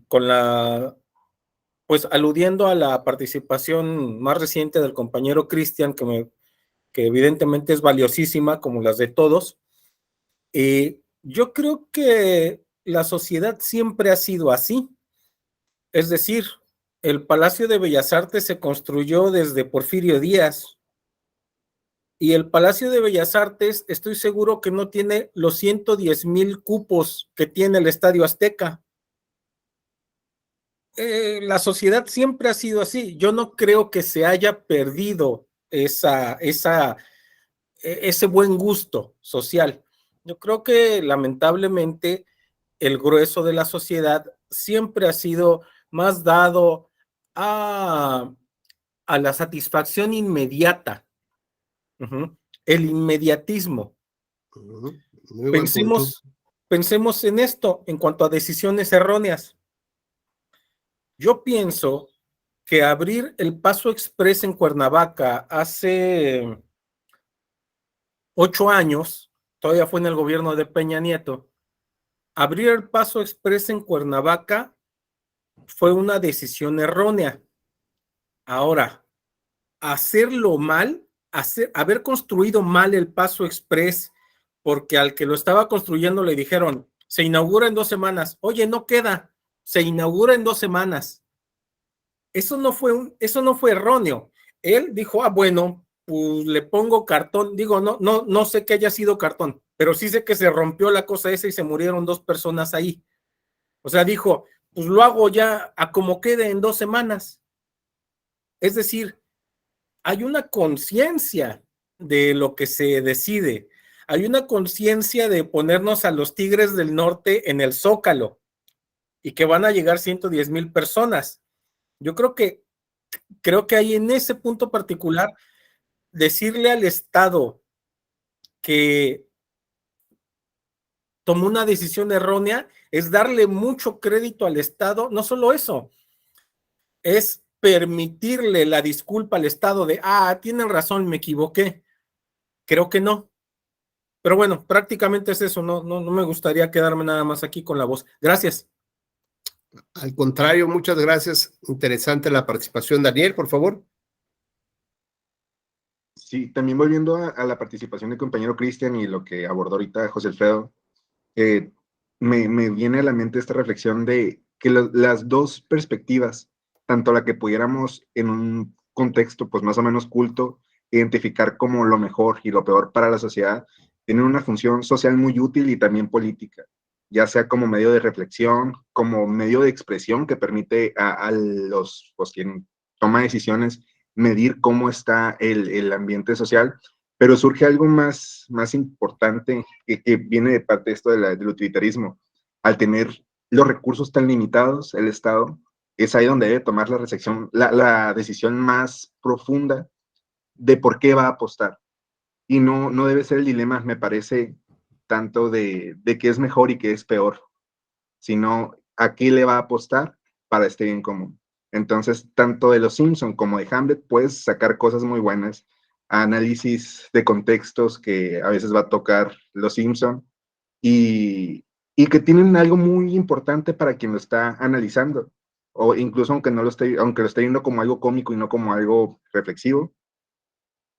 pues aludiendo a la participación más reciente del compañero Cristian, que evidentemente es valiosísima como las de todos, yo creo que la sociedad siempre ha sido así. Es decir, el Palacio de Bellas Artes se construyó desde Porfirio Díaz, y el Palacio de Bellas Artes estoy seguro que no tiene los 110,000 cupos que tiene el Estadio Azteca. La sociedad siempre ha sido así. Yo no creo que se haya perdido ese buen gusto social. Yo creo que lamentablemente el grueso de la sociedad siempre ha sido más dado a la satisfacción inmediata. El inmediatismo. Pensemos en esto en cuanto a decisiones erróneas. Yo pienso que abrir el Paso Express en Cuernavaca hace 8 años, todavía fue en el gobierno de Peña Nieto, abrir el Paso Express en Cuernavaca fue una decisión errónea. Ahora, hacerlo mal, haber construido mal el Paso Express, porque al que lo estaba construyendo le dijeron, se inaugura en 2 semanas. Oye, no queda, se inaugura en 2 semanas. Eso no fue erróneo. Él dijo, bueno, pues le pongo cartón. Digo, no sé que haya sido cartón, pero sí sé que se rompió la cosa esa y se murieron 2 personas ahí. O sea, dijo, pues lo hago ya a como quede en 2 semanas. Es decir, hay una conciencia de lo que se decide. Hay una conciencia de ponernos a los Tigres del Norte en el Zócalo y que van a llegar 110,000 personas. Yo creo que hay en ese punto particular, decirle al Estado que tomó una decisión errónea es darle mucho crédito al Estado. No solo eso, es permitirle la disculpa al Estado de, tienen razón, me equivoqué. Creo que no. Pero bueno, prácticamente es eso. No me gustaría quedarme nada más aquí con la voz. Gracias. Al contrario, muchas gracias. Interesante la participación. Daniel, por favor. Sí, también volviendo a la participación del compañero Cristian y lo que abordó ahorita José Alfredo, me viene a la mente esta reflexión de que las dos perspectivas, tanto la que pudiéramos en un contexto pues más o menos culto identificar como lo mejor y lo peor para la sociedad, tienen una función social muy útil y también política, ya sea como medio de reflexión, como medio de expresión que permite a los, pues quien toma decisiones, medir cómo está el ambiente social, pero surge algo más importante que viene de parte de esto del utilitarismo. Al tener los recursos tan limitados, el Estado, es ahí donde debe tomar la decisión más profunda de por qué va a apostar. Y no debe ser el dilema, me parece, tanto de qué es mejor y qué es peor, sino a qué le va a apostar para este bien común. Entonces, tanto de Los Simpson como de Hamlet puedes sacar cosas muy buenas, análisis de contextos que a veces va a tocar Los Simpson y que tienen algo muy importante para quien lo está analizando, o incluso aunque lo esté viendo como algo cómico y no como algo reflexivo.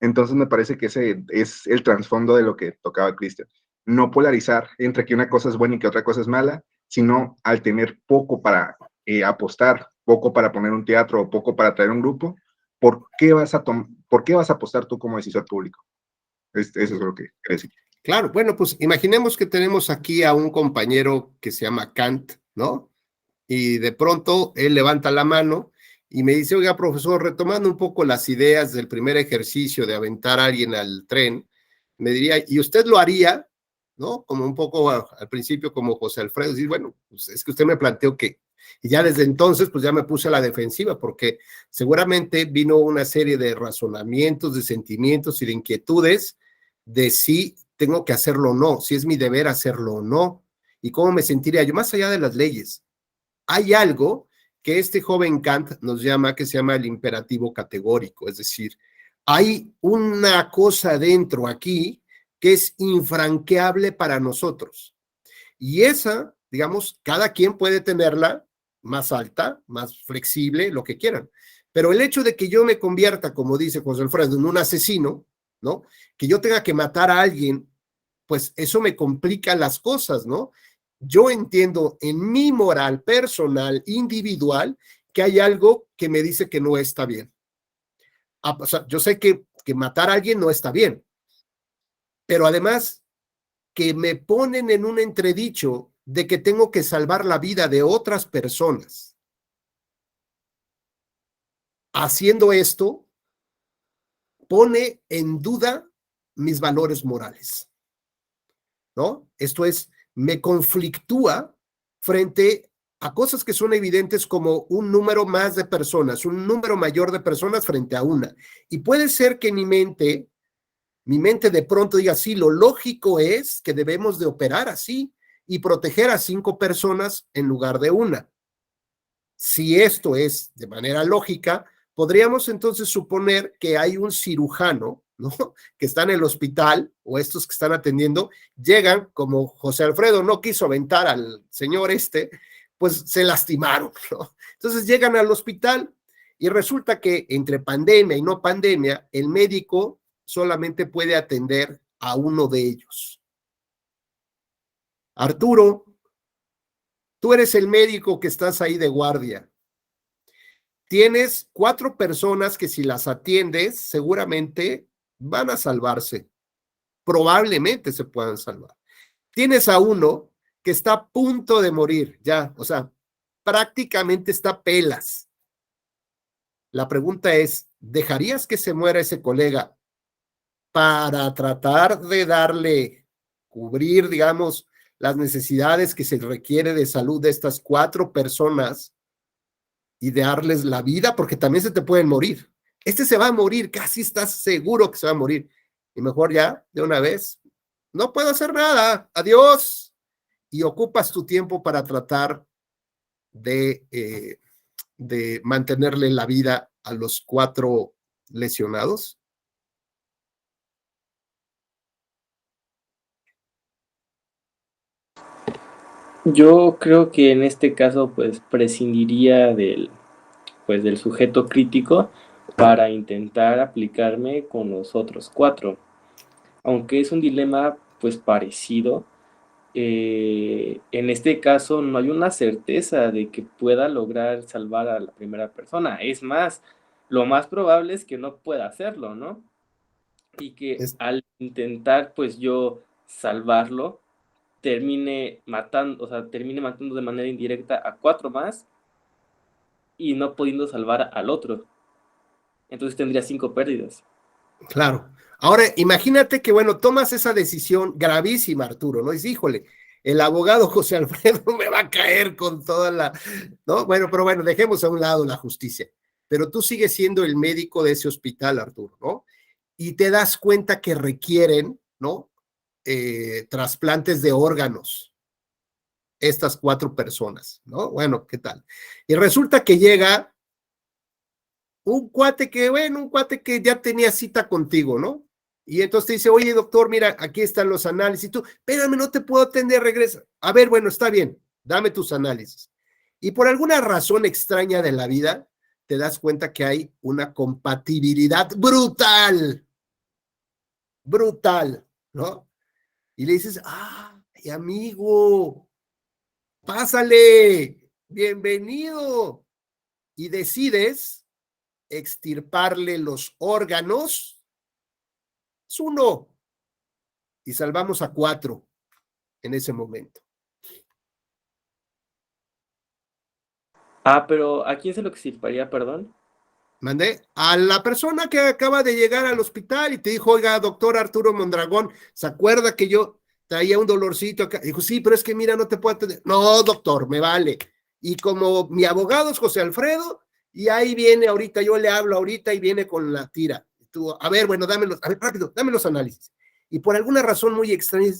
Entonces me parece que ese es el trasfondo de lo que tocaba Cristian. No polarizar entre que una cosa es buena y que otra cosa es mala, sino al tener poco para ¿por qué vas a apostar tú como decisor público? Eso es lo que quiero decir. Claro, bueno, pues imaginemos que tenemos aquí a un compañero que se llama Kant, ¿no? Y de pronto él levanta la mano y me dice, oiga, profesor, retomando un poco las ideas del primer ejercicio de aventar a alguien al tren, me diría, ¿y usted lo haría? ¿No? Como un poco al principio como José Alfredo, decir, bueno, pues es que usted me planteó que, y ya desde entonces pues ya me puse a la defensiva porque seguramente vino una serie de razonamientos, de sentimientos y de inquietudes de si tengo que hacerlo o no, si es mi deber hacerlo o no, y cómo me sentiría yo, más allá de las leyes. Hay algo que este joven Kant nos llama, que se llama el imperativo categórico, es decir, hay una cosa dentro aquí que es infranqueable para nosotros. Y esa, digamos, cada quien puede tenerla más alta, más flexible, lo que quieran. Pero el hecho de que yo me convierta, como dice José Alfredo, en un asesino, ¿no? Que yo tenga que matar a alguien, pues eso me complica las cosas, ¿no? Yo entiendo en mi moral personal, individual, que hay algo que me dice que no está bien. O sea, yo sé que matar a alguien no está bien, pero además que me ponen en un entredicho de que tengo que salvar la vida de otras personas. Haciendo esto, pone en duda mis valores morales, ¿no? Esto es, me conflictúa frente a cosas que son evidentes como un número más de personas, un número mayor de personas frente a una. Y puede ser que mi mente de pronto diga, sí, lo lógico es que debemos de operar así y proteger a 5 personas en lugar de una. Si esto es de manera lógica, podríamos entonces suponer que hay un cirujano, ¿no? Que está en el hospital, o estos que están atendiendo, llegan, como José Alfredo no quiso aventar al señor pues se lastimaron, ¿no? Entonces llegan al hospital y resulta que entre pandemia y no pandemia, el médico solamente puede atender a uno de ellos. Arturo, tú eres el médico que estás ahí de guardia. Tienes 4 personas que si las atiendes, seguramente van a salvarse. Probablemente se puedan salvar. Tienes a uno que está a punto de morir, ya, o sea, prácticamente está pelas. La pregunta es, ¿dejarías que se muera ese colega para tratar de cubrir, digamos, las necesidades que se requiere de salud de estas 4 personas y de darles la vida? Porque también se te pueden morir. Se va a morir, casi estás seguro que se va a morir. Y mejor ya, de una vez, no puedo hacer nada, adiós. Y ocupas tu tiempo para tratar de mantenerle la vida a los 4 lesionados. Yo creo que en este caso pues prescindiría del sujeto crítico para intentar aplicarme con los otros 4. Aunque es un dilema pues parecido, en este caso no hay una certeza de que pueda lograr salvar a la primera persona. Es más, lo más probable es que no pueda hacerlo, ¿no? Y que al intentar pues yo salvarlo, termine matando de manera indirecta a 4 más y no pudiendo salvar al otro. Entonces tendría 5 pérdidas. Claro. Ahora, imagínate que, bueno, tomas esa decisión gravísima, Arturo, ¿no? Dices, híjole, el abogado José Alfredo me va a caer con toda la, ¿no? Bueno, pero bueno, dejemos a un lado la justicia. Pero tú sigues siendo el médico de ese hospital, Arturo, ¿no? Y te das cuenta que requieren, ¿no? Trasplantes de órganos, estas 4 personas, ¿no? Bueno, ¿qué tal? Y resulta que llega un cuate que ya tenía cita contigo, ¿no? Y entonces te dice, oye, doctor, mira, aquí están los análisis. Y tú, espérame, no te puedo atender, regresa. A ver, bueno, está bien, dame tus análisis. Y por alguna razón extraña de la vida, te das cuenta que hay una compatibilidad brutal, ¿no? Y le dices, ¡ay, amigo! ¡Pásale! ¡Bienvenido! Y decides extirparle los órganos, es 1. Y salvamos a 4 en ese momento. Pero ¿a quién se lo extirparía, perdón? Mandé a la persona que acaba de llegar al hospital y te dijo, oiga, doctor Arturo Mondragón, ¿se acuerda que yo traía un dolorcito acá? Dijo, sí, pero es que mira, no te puedo atender. No, doctor, me vale. Y como mi abogado es José Alfredo, y ahí viene ahorita, yo le hablo ahorita y viene con la tira. Tú, a ver, bueno, dámelos, a ver, rápido, dame los análisis. Y por alguna razón muy extraña,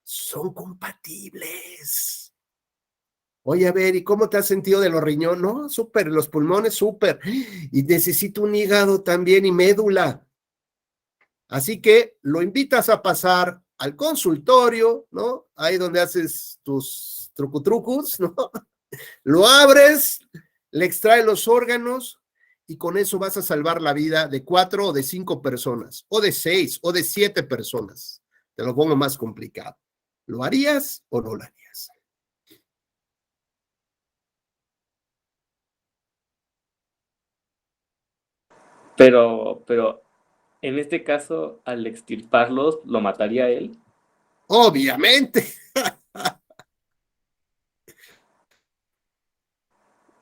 son compatibles. Oye, a ver, ¿y cómo te has sentido de los riñones? No, súper, los pulmones, súper. Y necesito un hígado también y médula. Así que lo invitas a pasar al consultorio, ¿no? Ahí donde haces tus trucutrucus, ¿no? Lo abres, le extraes los órganos y con eso vas a salvar la vida de 4 o de 5 personas, o de 6 o de 7 personas. Te lo pongo más complicado. ¿Lo harías o no lo harías? Pero en este caso, al extirparlos, ¿lo mataría él? Obviamente.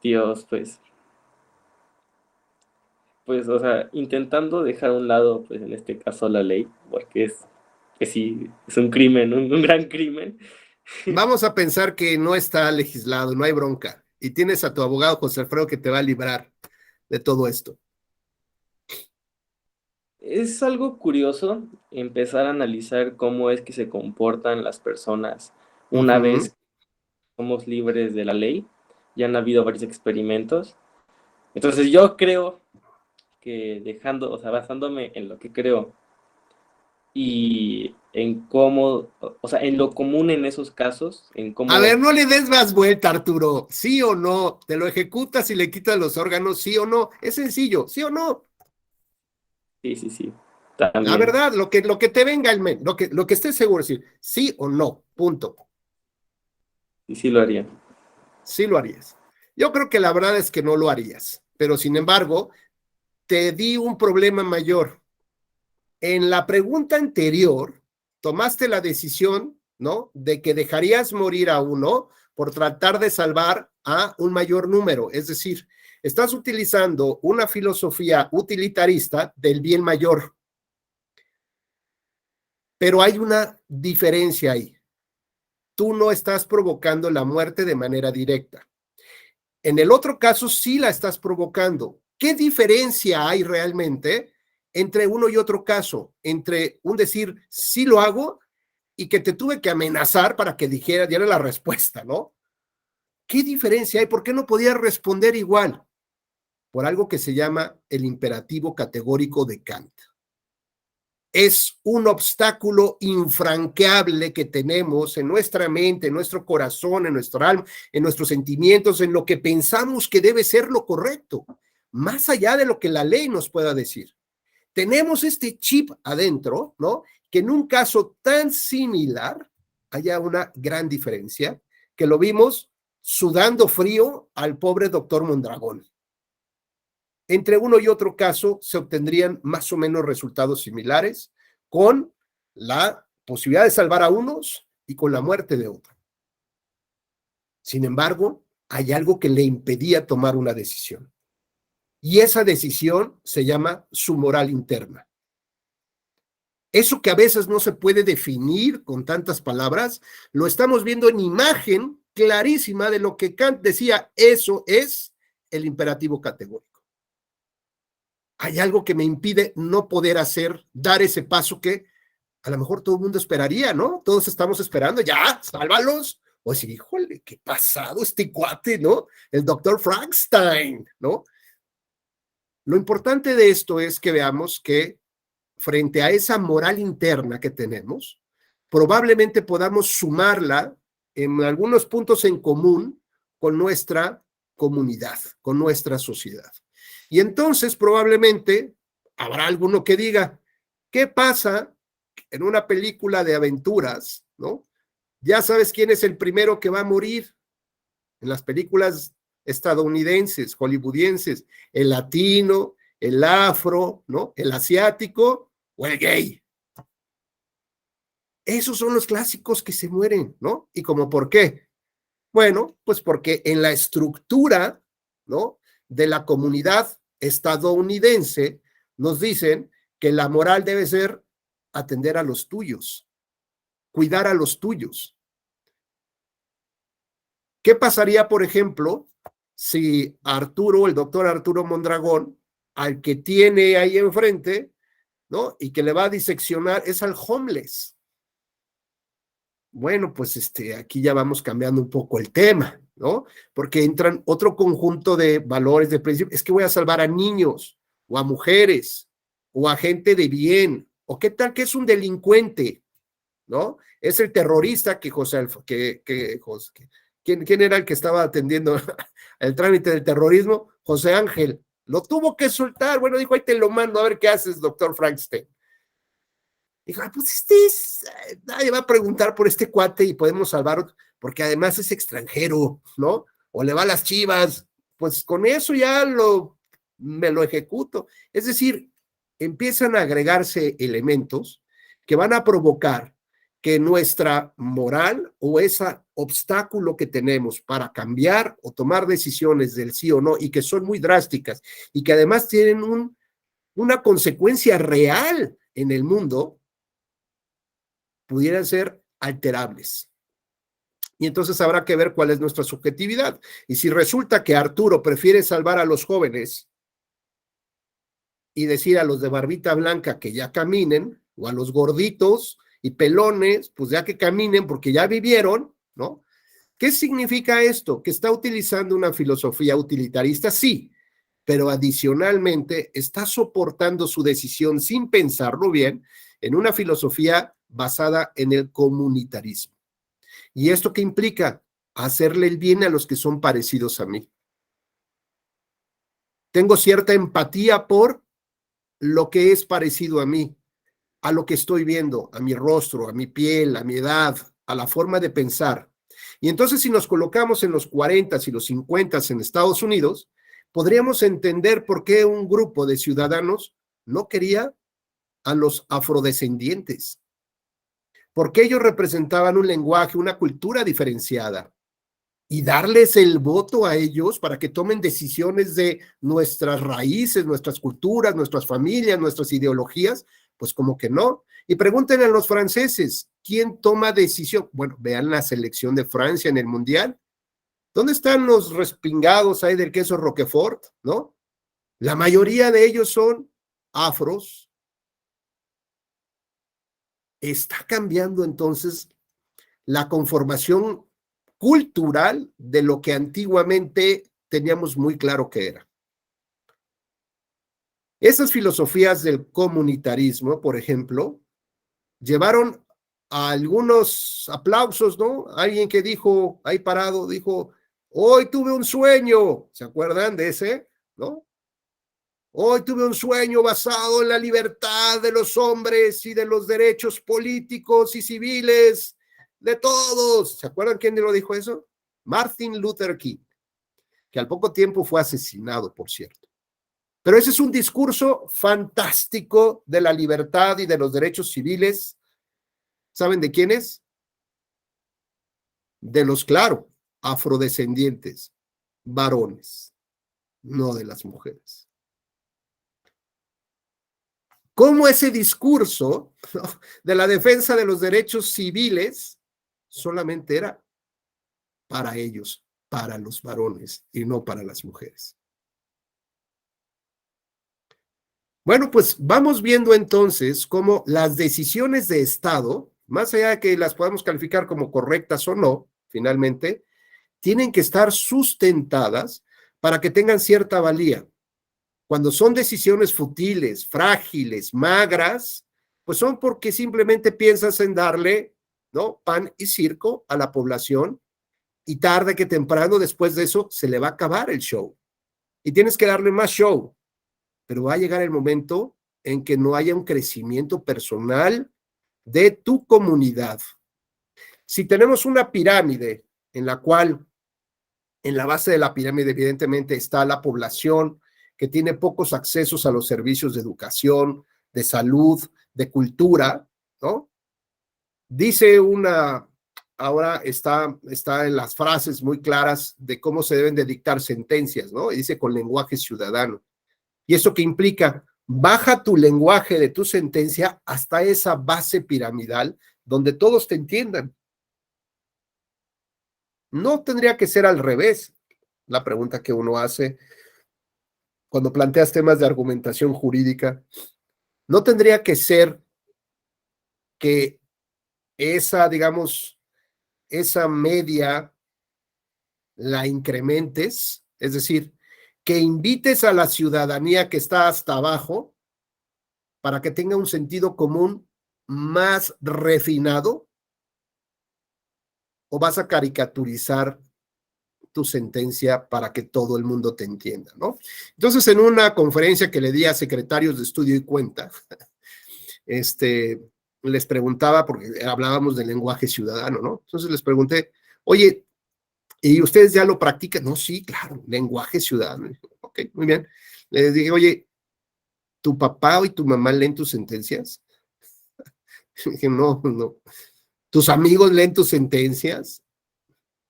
Dios, pues, o sea, intentando dejar a un lado, pues en este caso la ley, porque que sí, es un crimen, un gran crimen. Vamos a pensar que no está legislado, no hay bronca, y tienes a tu abogado José Alfredo que te va a librar de todo esto. Es algo curioso empezar a analizar cómo es que se comportan las personas una vez que somos libres de la ley. Ya han habido varios experimentos. Entonces yo creo que basándome en lo que creo y en cómo, o sea, en lo común en esos casos, en cómo... A ver, no le des más vuelta, Arturo. ¿Sí o no? ¿Te lo ejecutas y le quitas los órganos? ¿Sí o no? Es sencillo, ¿sí o no? Sí. También. La verdad, lo que te venga el men, lo que estés seguro de decir, sí o no, punto. Y sí lo haría. Sí lo harías. Yo creo que la verdad es que no lo harías, pero sin embargo, te di un problema mayor. En la pregunta anterior, tomaste la decisión, ¿no?, de que dejarías morir a uno por tratar de salvar a un mayor número. Es decir, estás utilizando una filosofía utilitarista del bien mayor. Pero hay una diferencia ahí. Tú no estás provocando la muerte de manera directa. En el otro caso, sí la estás provocando. ¿Qué diferencia hay realmente entre uno y otro caso? Entre un decir, sí lo hago, y que te tuve que amenazar para que diera la respuesta, ¿no? ¿Qué diferencia hay? ¿Por qué no podías responder igual? Por algo que se llama el imperativo categórico de Kant. Es un obstáculo infranqueable que tenemos en nuestra mente, en nuestro corazón, en nuestro alma, en nuestros sentimientos, en lo que pensamos que debe ser lo correcto, más allá de lo que la ley nos pueda decir. Tenemos este chip adentro, ¿no?, que en un caso tan similar haya una gran diferencia, que lo vimos sudando frío al pobre doctor Mondragón. Entre uno y otro caso se obtendrían más o menos resultados similares, con la posibilidad de salvar a unos y con la muerte de otros. Sin embargo, hay algo que le impedía tomar una decisión. Y esa decisión se llama su moral interna. Eso que a veces no se puede definir con tantas palabras, lo estamos viendo en imagen clarísima de lo que Kant decía, eso es el imperativo categórico. Hay algo que me impide no poder dar ese paso que a lo mejor todo el mundo esperaría, ¿no? Todos estamos esperando, ya, sálvalos. O decir, híjole, qué pasado este cuate, ¿no? El doctor Frankenstein, ¿no? Lo importante de esto es que veamos que frente a esa moral interna que tenemos, probablemente podamos sumarla en algunos puntos en común con nuestra comunidad, con nuestra sociedad. Y entonces probablemente habrá alguno que diga, ¿qué pasa en una película de aventuras, ¿no? Ya sabes quién es el primero que va a morir. En las películas estadounidenses, hollywoodienses, el latino, el afro, ¿no? El asiático o el gay. Esos son los clásicos que se mueren, ¿no? ¿Y como por qué? Bueno, pues porque en la estructura, ¿no?, de la comunidad estadounidense nos dicen que la moral debe ser atender a los tuyos, cuidar a los tuyos. ¿Qué pasaría, por ejemplo, si Arturo, el doctor Arturo Mondragón, al que tiene ahí enfrente, ¿no?, y que le va a diseccionar, es al homeless? Bueno, pues aquí ya vamos cambiando un poco el tema, ¿no? Porque entran otro conjunto de valores, de principios. Es que voy a salvar a niños, o a mujeres, o a gente de bien, o qué tal que es un delincuente, ¿no? Es el terrorista que ¿quién era el que estaba atendiendo el trámite del terrorismo? José Ángel. Lo tuvo que soltar. Bueno, dijo, ahí te lo mando, a ver qué haces, doctor Frankenstein. Dijo, pues nadie va a preguntar por este cuate y podemos salvarlo, porque además es extranjero, ¿no? O le va a las Chivas, pues con eso ya me lo ejecuto. Es decir, empiezan a agregarse elementos que van a provocar que nuestra moral o ese obstáculo que tenemos para cambiar o tomar decisiones del sí o no, y que son muy drásticas y que además tienen una consecuencia real en el mundo, pudieran ser alterables. Y entonces habrá que ver cuál es nuestra subjetividad. Y si resulta que Arturo prefiere salvar a los jóvenes y decir a los de barbita blanca que ya caminen, o a los gorditos y pelones, pues ya que caminen porque ya vivieron, ¿no? ¿Qué significa esto? ¿Que está utilizando una filosofía utilitarista? Sí, pero adicionalmente está soportando su decisión sin pensarlo bien en una filosofía basada en el comunitarismo. ¿Y esto qué implica? Hacerle el bien a los que son parecidos a mí. Tengo cierta empatía por lo que es parecido a mí, a lo que estoy viendo, a mi rostro, a mi piel, a mi edad, a la forma de pensar. Y entonces si nos colocamos en los 40s y los 50s en Estados Unidos, podríamos entender por qué un grupo de ciudadanos no quería a los afrodescendientes, porque ellos representaban un lenguaje, una cultura diferenciada, y darles el voto a ellos para que tomen decisiones de nuestras raíces, nuestras culturas, nuestras familias, nuestras ideologías, pues como que no. Y pregúntenle a los franceses, ¿quién toma decisión? Bueno, vean la selección de Francia en el Mundial. ¿Dónde están los respingados ahí del queso Roquefort, no? La mayoría de ellos son afros. Está cambiando entonces la conformación cultural de lo que antiguamente teníamos muy claro que era. Esas filosofías del comunitarismo, por ejemplo, llevaron a algunos aplausos, ¿no? Alguien que dijo, ahí parado, dijo, hoy tuve un sueño, ¿se acuerdan de ese? ¿No? Hoy tuve un sueño basado en la libertad de los hombres y de los derechos políticos y civiles de todos. ¿Se acuerdan quién lo dijo eso? Martin Luther King, que al poco tiempo fue asesinado, por cierto. Pero ese es un discurso fantástico de la libertad y de los derechos civiles. ¿Saben de quiénes? De los, claro, afrodescendientes, varones, no de las mujeres. ¿Cómo ese discurso, ¿no?, de la defensa de los derechos civiles solamente era para ellos, para los varones y no para las mujeres? Bueno, pues vamos viendo entonces cómo las decisiones de Estado, más allá de que las podamos calificar como correctas o no, finalmente, tienen que estar sustentadas para que tengan cierta valía. Cuando son decisiones futiles, frágiles, magras, pues son porque simplemente piensas en darle, ¿no?, pan y circo a la población, y tarde que temprano después de eso se le va a acabar el show. Y tienes que darle más show. Pero va a llegar el momento en que no haya un crecimiento personal de tu comunidad. Si tenemos una pirámide en la cual En la base de la pirámide, evidentemente, está la población que tiene pocos accesos a los servicios de educación, de salud, de cultura, ¿no? Dice ahora está en las frases muy claras de cómo se deben de dictar sentencias, ¿no? Y dice con lenguaje ciudadano. ¿Y eso qué implica? Baja tu lenguaje de tu sentencia hasta esa base piramidal donde todos te entiendan. No tendría que ser al revés, la pregunta que uno hace cuando planteas temas de argumentación jurídica. No tendría que ser que esa, digamos, esa media la incrementes, es decir, que invites a la ciudadanía que está hasta abajo para que tenga un sentido común más refinado, o vas a caricaturizar tu sentencia para que todo el mundo te entienda, ¿no? Entonces, en una conferencia que le di a secretarios de estudio y cuenta, les preguntaba, porque hablábamos del lenguaje ciudadano, ¿no? Entonces les pregunté, oye, ¿y ustedes ya lo practican? No, sí, claro, lenguaje ciudadano. Ok, muy bien. Les dije, oye, ¿tu papá y tu mamá leen tus sentencias? Dije, no, no. ¿Tus amigos leen tus sentencias?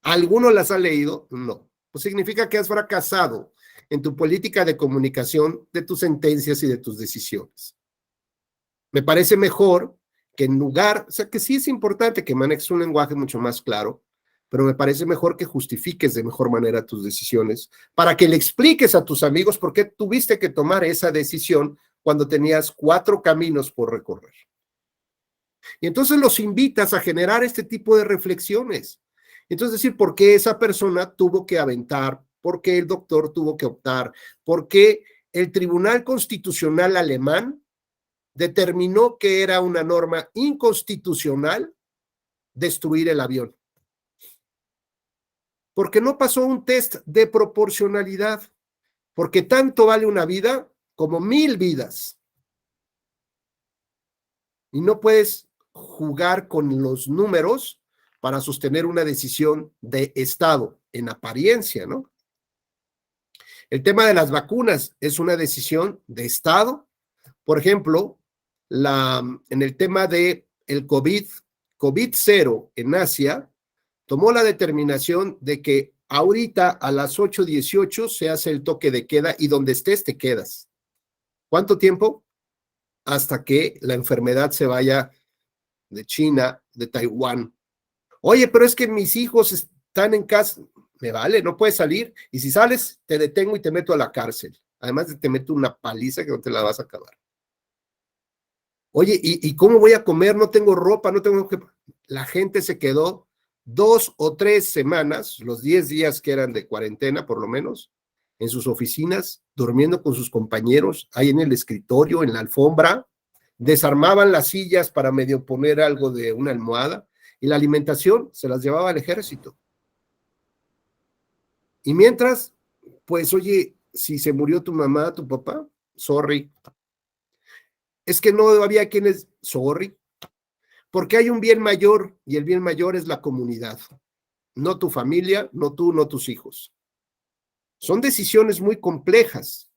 ¿Alguno las ha leído? No. Pues significa que has fracasado en tu política de comunicación de tus sentencias y de tus decisiones. Me parece mejor que en lugar, o sea, que sí es importante que manejes un lenguaje mucho más claro, pero me parece mejor que justifiques de mejor manera tus decisiones para que le expliques a tus amigos por qué tuviste que tomar esa decisión cuando tenías 4 caminos por recorrer. Y entonces los invitas a generar este tipo de reflexiones. Entonces, decir, ¿por qué esa persona tuvo que aventar? ¿Por qué el doctor tuvo que optar? ¿Por qué el Tribunal Constitucional alemán determinó que era una norma inconstitucional destruir el avión? Porque no pasó un test de proporcionalidad, porque tanto vale una vida como 1000 vidas. Y no puedes jugar con los números para sostener una decisión de Estado, en apariencia, ¿no? El tema de las vacunas es una decisión de Estado. Por ejemplo, en el tema de el COVID-0 en Asia, tomó la determinación de que ahorita a las 8:18 se hace el toque de queda y donde estés te quedas. ¿Cuánto tiempo? Hasta que la enfermedad se vaya de China, de Taiwán. Oye, pero es que mis hijos están en casa. Me vale, no puedes salir. Y si sales, te detengo y te meto a la cárcel. Además de te meto una paliza que no te la vas a acabar. Oye, ¿y cómo voy a comer? No tengo ropa, no tengo que... La gente se quedó 2 o 3 semanas, los 10 días que eran de cuarentena por lo menos, en sus oficinas, durmiendo con sus compañeros, ahí en el escritorio, en la alfombra, desarmaban las sillas para medio poner algo de una almohada, y la alimentación se las llevaba al ejército. Y mientras, pues oye, si se murió tu mamá, tu papá, sorry. Es que no había quienes, sorry, porque hay un bien mayor, y el bien mayor es la comunidad, no tu familia, no tú, no tus hijos. Son decisiones muy complejas,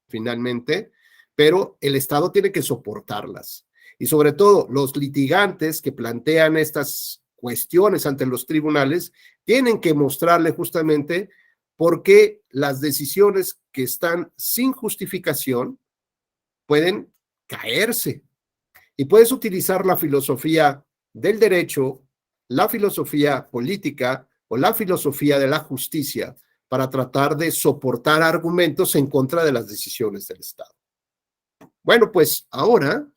finalmente, pero el Estado tiene que soportarlas. Y sobre todo, los litigantes que plantean estas cuestiones ante los tribunales tienen que mostrarle justamente por qué las decisiones que están sin justificación pueden caerse. Y puedes utilizar la filosofía del derecho, la filosofía política o la filosofía de la justicia para tratar de soportar argumentos en contra de las decisiones del Estado. Bueno, pues ahora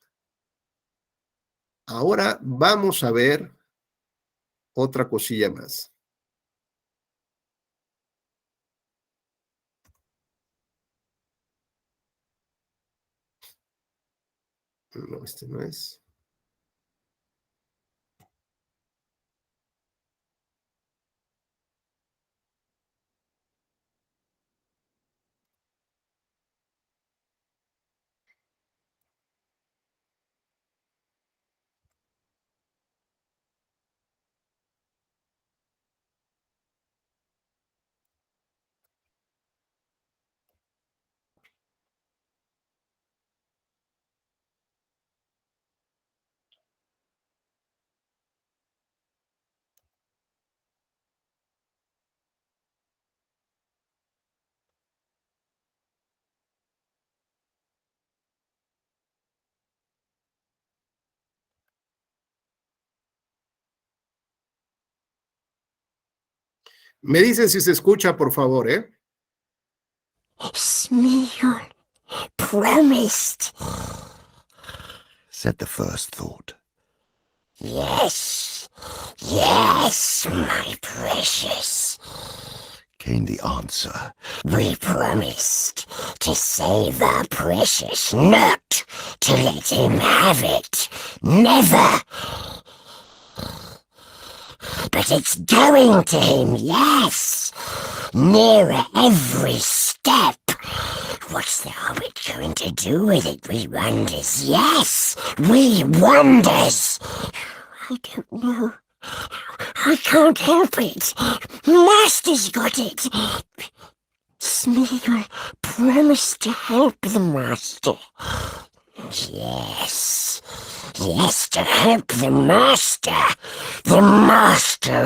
vamos a ver otra cosilla más. No, este no es. Me dicen si se escucha, por favor, ¿eh? Smeagol promised, said the first thought. Yes, yes, my precious, came the answer. We promised to save our precious, not to let him have it. Never. But it's going to him, yes. Nearer every step. What's the Hobbit going to do with it? We wonders, yes. We wonders. I don't know. I can't help it. Master's got it. Smeagol promised to help the Master. Yes. Yes, to help the Master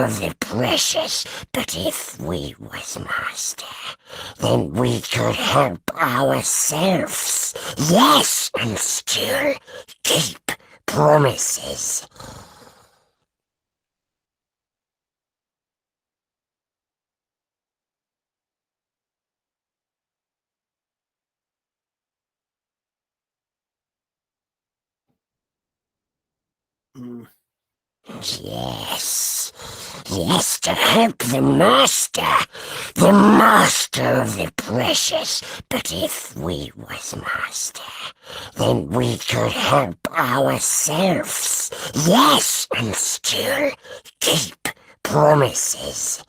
of the precious. But if we was Master, then we could help ourselves. Yes, and still keep promises. Yes, yes, to help the Master of the precious. But if we was Master, then we could help ourselves. Yes, and still keep promises.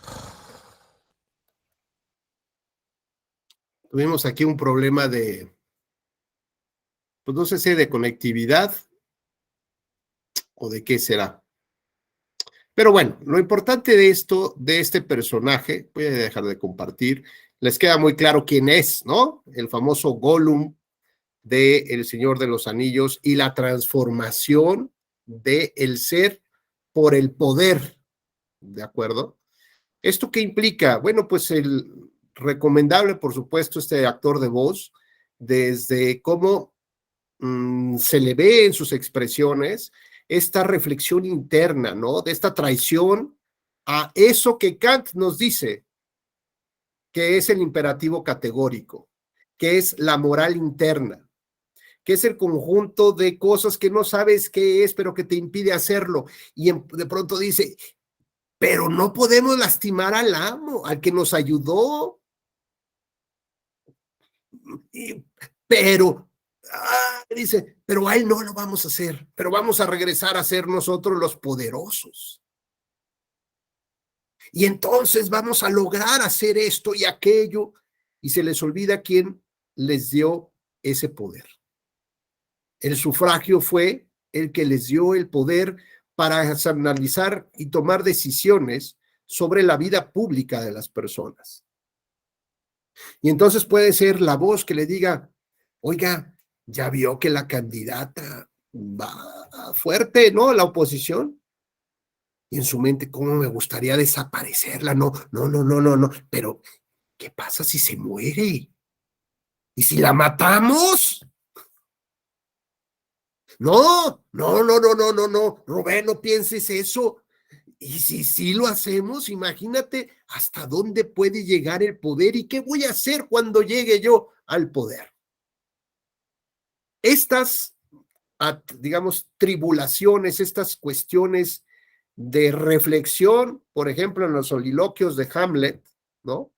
Tuvimos aquí un problema de, pues no sé si de conectividad o de qué será. Pero bueno, lo importante de esto, de este personaje, voy a dejar de compartir, les queda muy claro quién es, ¿no? El famoso Gollum de El Señor de los Anillos y la transformación de el ser por el poder, ¿de acuerdo? ¿Esto qué implica? Bueno, pues el recomendable, por supuesto, este actor de voz, desde cómo se le ve en sus expresiones, esta reflexión interna, ¿no? De esta traición a eso que Kant nos dice, que es el imperativo categórico, que es la moral interna, que es el conjunto de cosas que no sabes qué es, pero que te impide hacerlo. Y de pronto dice, pero no podemos lastimar al amo, al que nos ayudó. Dice, pero a él no lo vamos a hacer, pero vamos a regresar a ser nosotros los poderosos. Y entonces vamos a lograr hacer esto y aquello, y se les olvida quién les dio ese poder. El sufragio fue el que les dio el poder para analizar y tomar decisiones sobre la vida pública de las personas. Y entonces puede ser la voz que le diga, oiga, ya vio que la candidata va fuerte, ¿no? La oposición. Y en su mente, ¿cómo me gustaría desaparecerla? No. Pero, ¿qué pasa si se muere? ¿Y si la matamos? No, Rubén, no pienses eso. Y si sí lo hacemos, imagínate hasta dónde puede llegar el poder y qué voy a hacer cuando llegue yo al poder. Estas, digamos, tribulaciones, estas cuestiones de reflexión, por ejemplo, en los soliloquios de Hamlet, ¿no?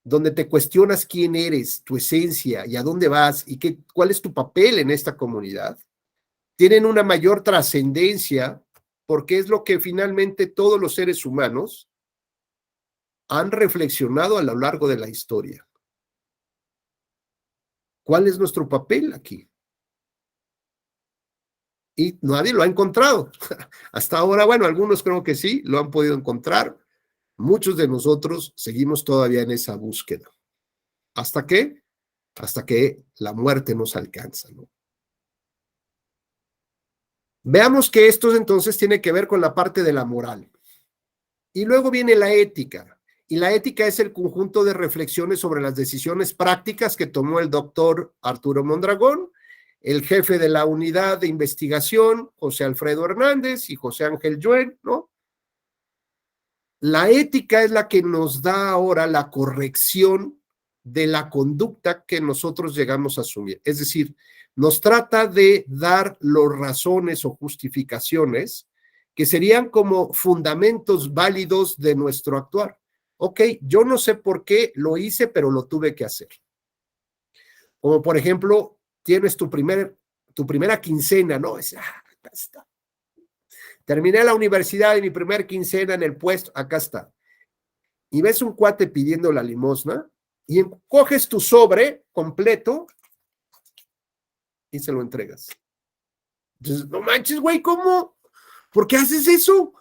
Donde te cuestionas quién eres, tu esencia y a dónde vas y cuál es tu papel en esta comunidad, tienen una mayor trascendencia porque es lo que finalmente todos los seres humanos han reflexionado a lo largo de la historia. ¿Cuál es nuestro papel aquí? Y nadie lo ha encontrado. Hasta ahora, bueno, algunos creo que sí, lo han podido encontrar. Muchos de nosotros seguimos todavía en esa búsqueda. ¿Hasta qué? Hasta que la muerte nos alcanza, ¿no? Veamos que esto entonces tiene que ver con la parte de la moral. Y luego viene la ética. Y la ética es el conjunto de reflexiones sobre las decisiones prácticas que tomó el doctor Arturo Mondragón, el jefe de la unidad de investigación, José Alfredo Hernández y José Ángel Lluén, ¿no? la ética es la que nos da ahora la corrección de la conducta que nosotros llegamos a asumir. Es decir, nos trata de dar las razones o justificaciones que serían como fundamentos válidos de nuestro actuar. Ok, yo no sé por qué lo hice, pero lo tuve que hacer. Como por ejemplo, tienes tu primera quincena, ¿no? Acá está. Terminé la universidad y mi primera quincena en el puesto, acá está. Y ves un cuate pidiendo la limosna y coges tu sobre completo y se lo entregas. Entonces, no manches, güey, ¿cómo? ¿Por qué haces eso?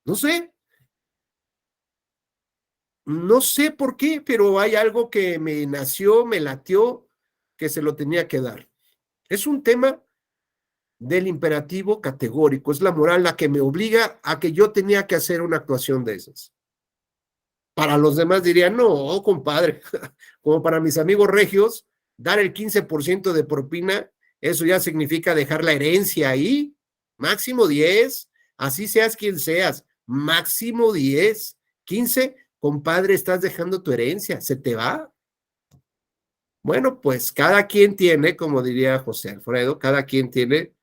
No sé. No sé por qué, pero hay algo que me nació, me latió, que se lo tenía que dar. Es un tema del imperativo categórico, es la moral la que me obliga a que yo tenía que hacer una actuación de esas. Para los demás dirían, no, compadre, como para mis amigos regios, dar el 15% de propina, eso ya significa dejar la herencia ahí, máximo 10, así seas quien seas, máximo 10, 15, compadre, estás dejando tu herencia, se te va. Bueno, pues cada quien tiene, como diría José Alfredo, cada quien tiene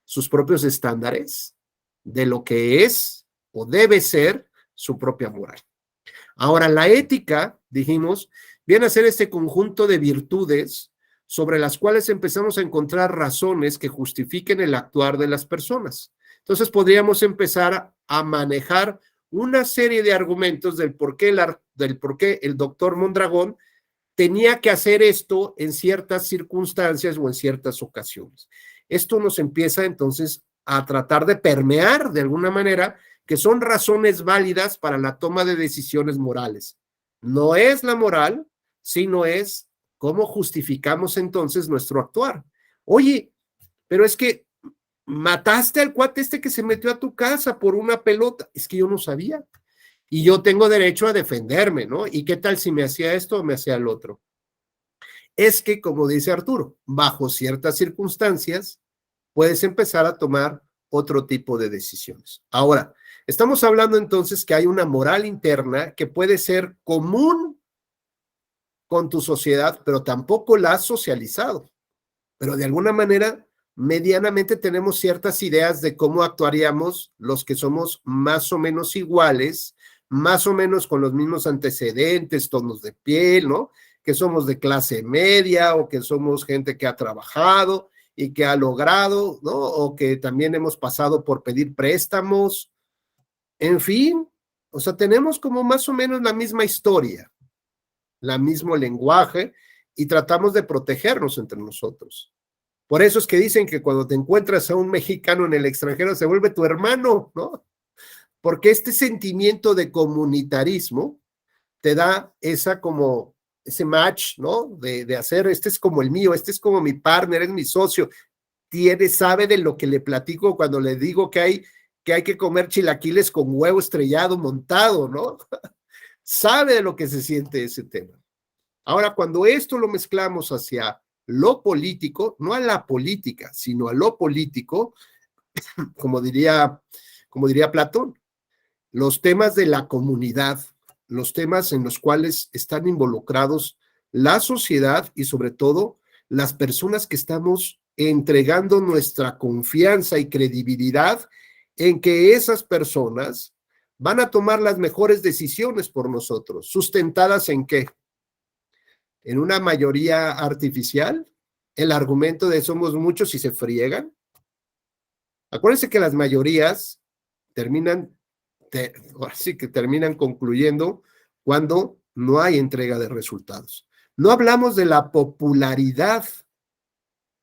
sus propios estándares de lo que es o debe ser su propia moral. Ahora, la ética, dijimos, viene a ser este conjunto de virtudes sobre las cuales empezamos a encontrar razones que justifiquen el actuar de las personas. Entonces, podríamos empezar a manejar una serie de argumentos del por qué el doctor Mondragón tenía que hacer esto en ciertas circunstancias o en ciertas ocasiones. Esto nos empieza entonces a tratar de permear de alguna manera que son razones válidas para la toma de decisiones morales. No es la moral, sino es cómo justificamos entonces nuestro actuar. Oye, pero es que mataste al cuate este que se metió a tu casa por una pelota. Es que yo no sabía. Y yo tengo derecho a defenderme, ¿no? ¿Y qué tal si me hacía esto o me hacía el otro? Es que, como dice Arturo, bajo ciertas circunstancias puedes empezar a tomar otro tipo de decisiones. Ahora, estamos hablando entonces que hay una moral interna que puede ser común con tu sociedad, pero tampoco la has socializado. Pero de alguna manera, medianamente tenemos ciertas ideas de cómo actuaríamos los que somos más o menos iguales, más o menos con los mismos antecedentes, tonos de piel, ¿no? Que somos de clase media o que somos gente que ha trabajado y que ha logrado, ¿no? O que también hemos pasado por pedir préstamos. En fin, o sea, tenemos como más o menos la misma historia, el mismo lenguaje y tratamos de protegernos entre nosotros. Por eso es que dicen que cuando te encuentras a un mexicano en el extranjero se vuelve tu hermano, ¿no? Porque este sentimiento de comunitarismo te da ese match, ¿no? De hacer, este es como el mío, este es como mi partner, es mi socio, sabe de lo que le platico cuando le digo que hay que comer chilaquiles con huevo estrellado montado, ¿no? Sabe de lo que se siente ese tema. Ahora, cuando esto lo mezclamos hacia lo político, no a la política, sino a lo político, como diría Platón, los temas de la comunidad, los temas en los cuales están involucrados la sociedad y sobre todo las personas que estamos entregando nuestra confianza y credibilidad en que esas personas van a tomar las mejores decisiones por nosotros, sustentadas ¿en qué? En una mayoría artificial, el argumento de somos muchos y se friegan. Acuérdense que las mayorías terminan concluyendo cuando no hay entrega de resultados. No hablamos de la popularidad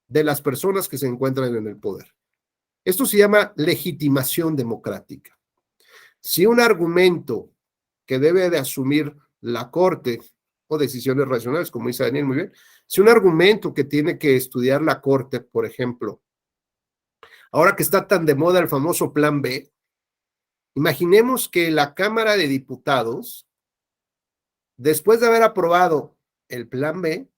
de las personas que se encuentran en el poder. Esto se llama legitimación democrática. Si un argumento que debe de asumir la Corte o decisiones racionales, como dice Daniel muy bien, si un argumento que tiene que estudiar la Corte, por ejemplo, ahora que está tan de moda el famoso Plan B, imaginemos que la Cámara de Diputados, después de haber aprobado el Plan B,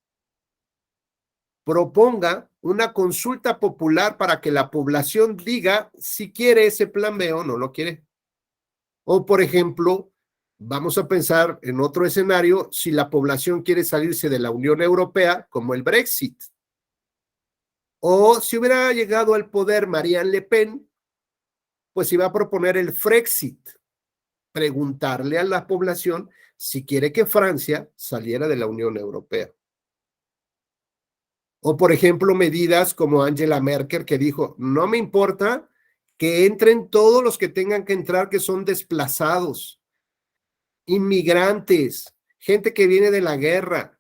proponga una consulta popular para que la población diga si quiere ese Plan B o no lo quiere. O, por ejemplo, vamos a pensar en otro escenario, si la población quiere salirse de la Unión Europea, como el Brexit. O si hubiera llegado al poder Marianne Le Pen, pues iba a proponer el Frexit, preguntarle a la población si quiere que Francia saliera de la Unión Europea. O, por ejemplo, medidas como Angela Merkel, que dijo, no me importa que entren todos los que tengan que entrar, que son desplazados, inmigrantes, gente que viene de la guerra.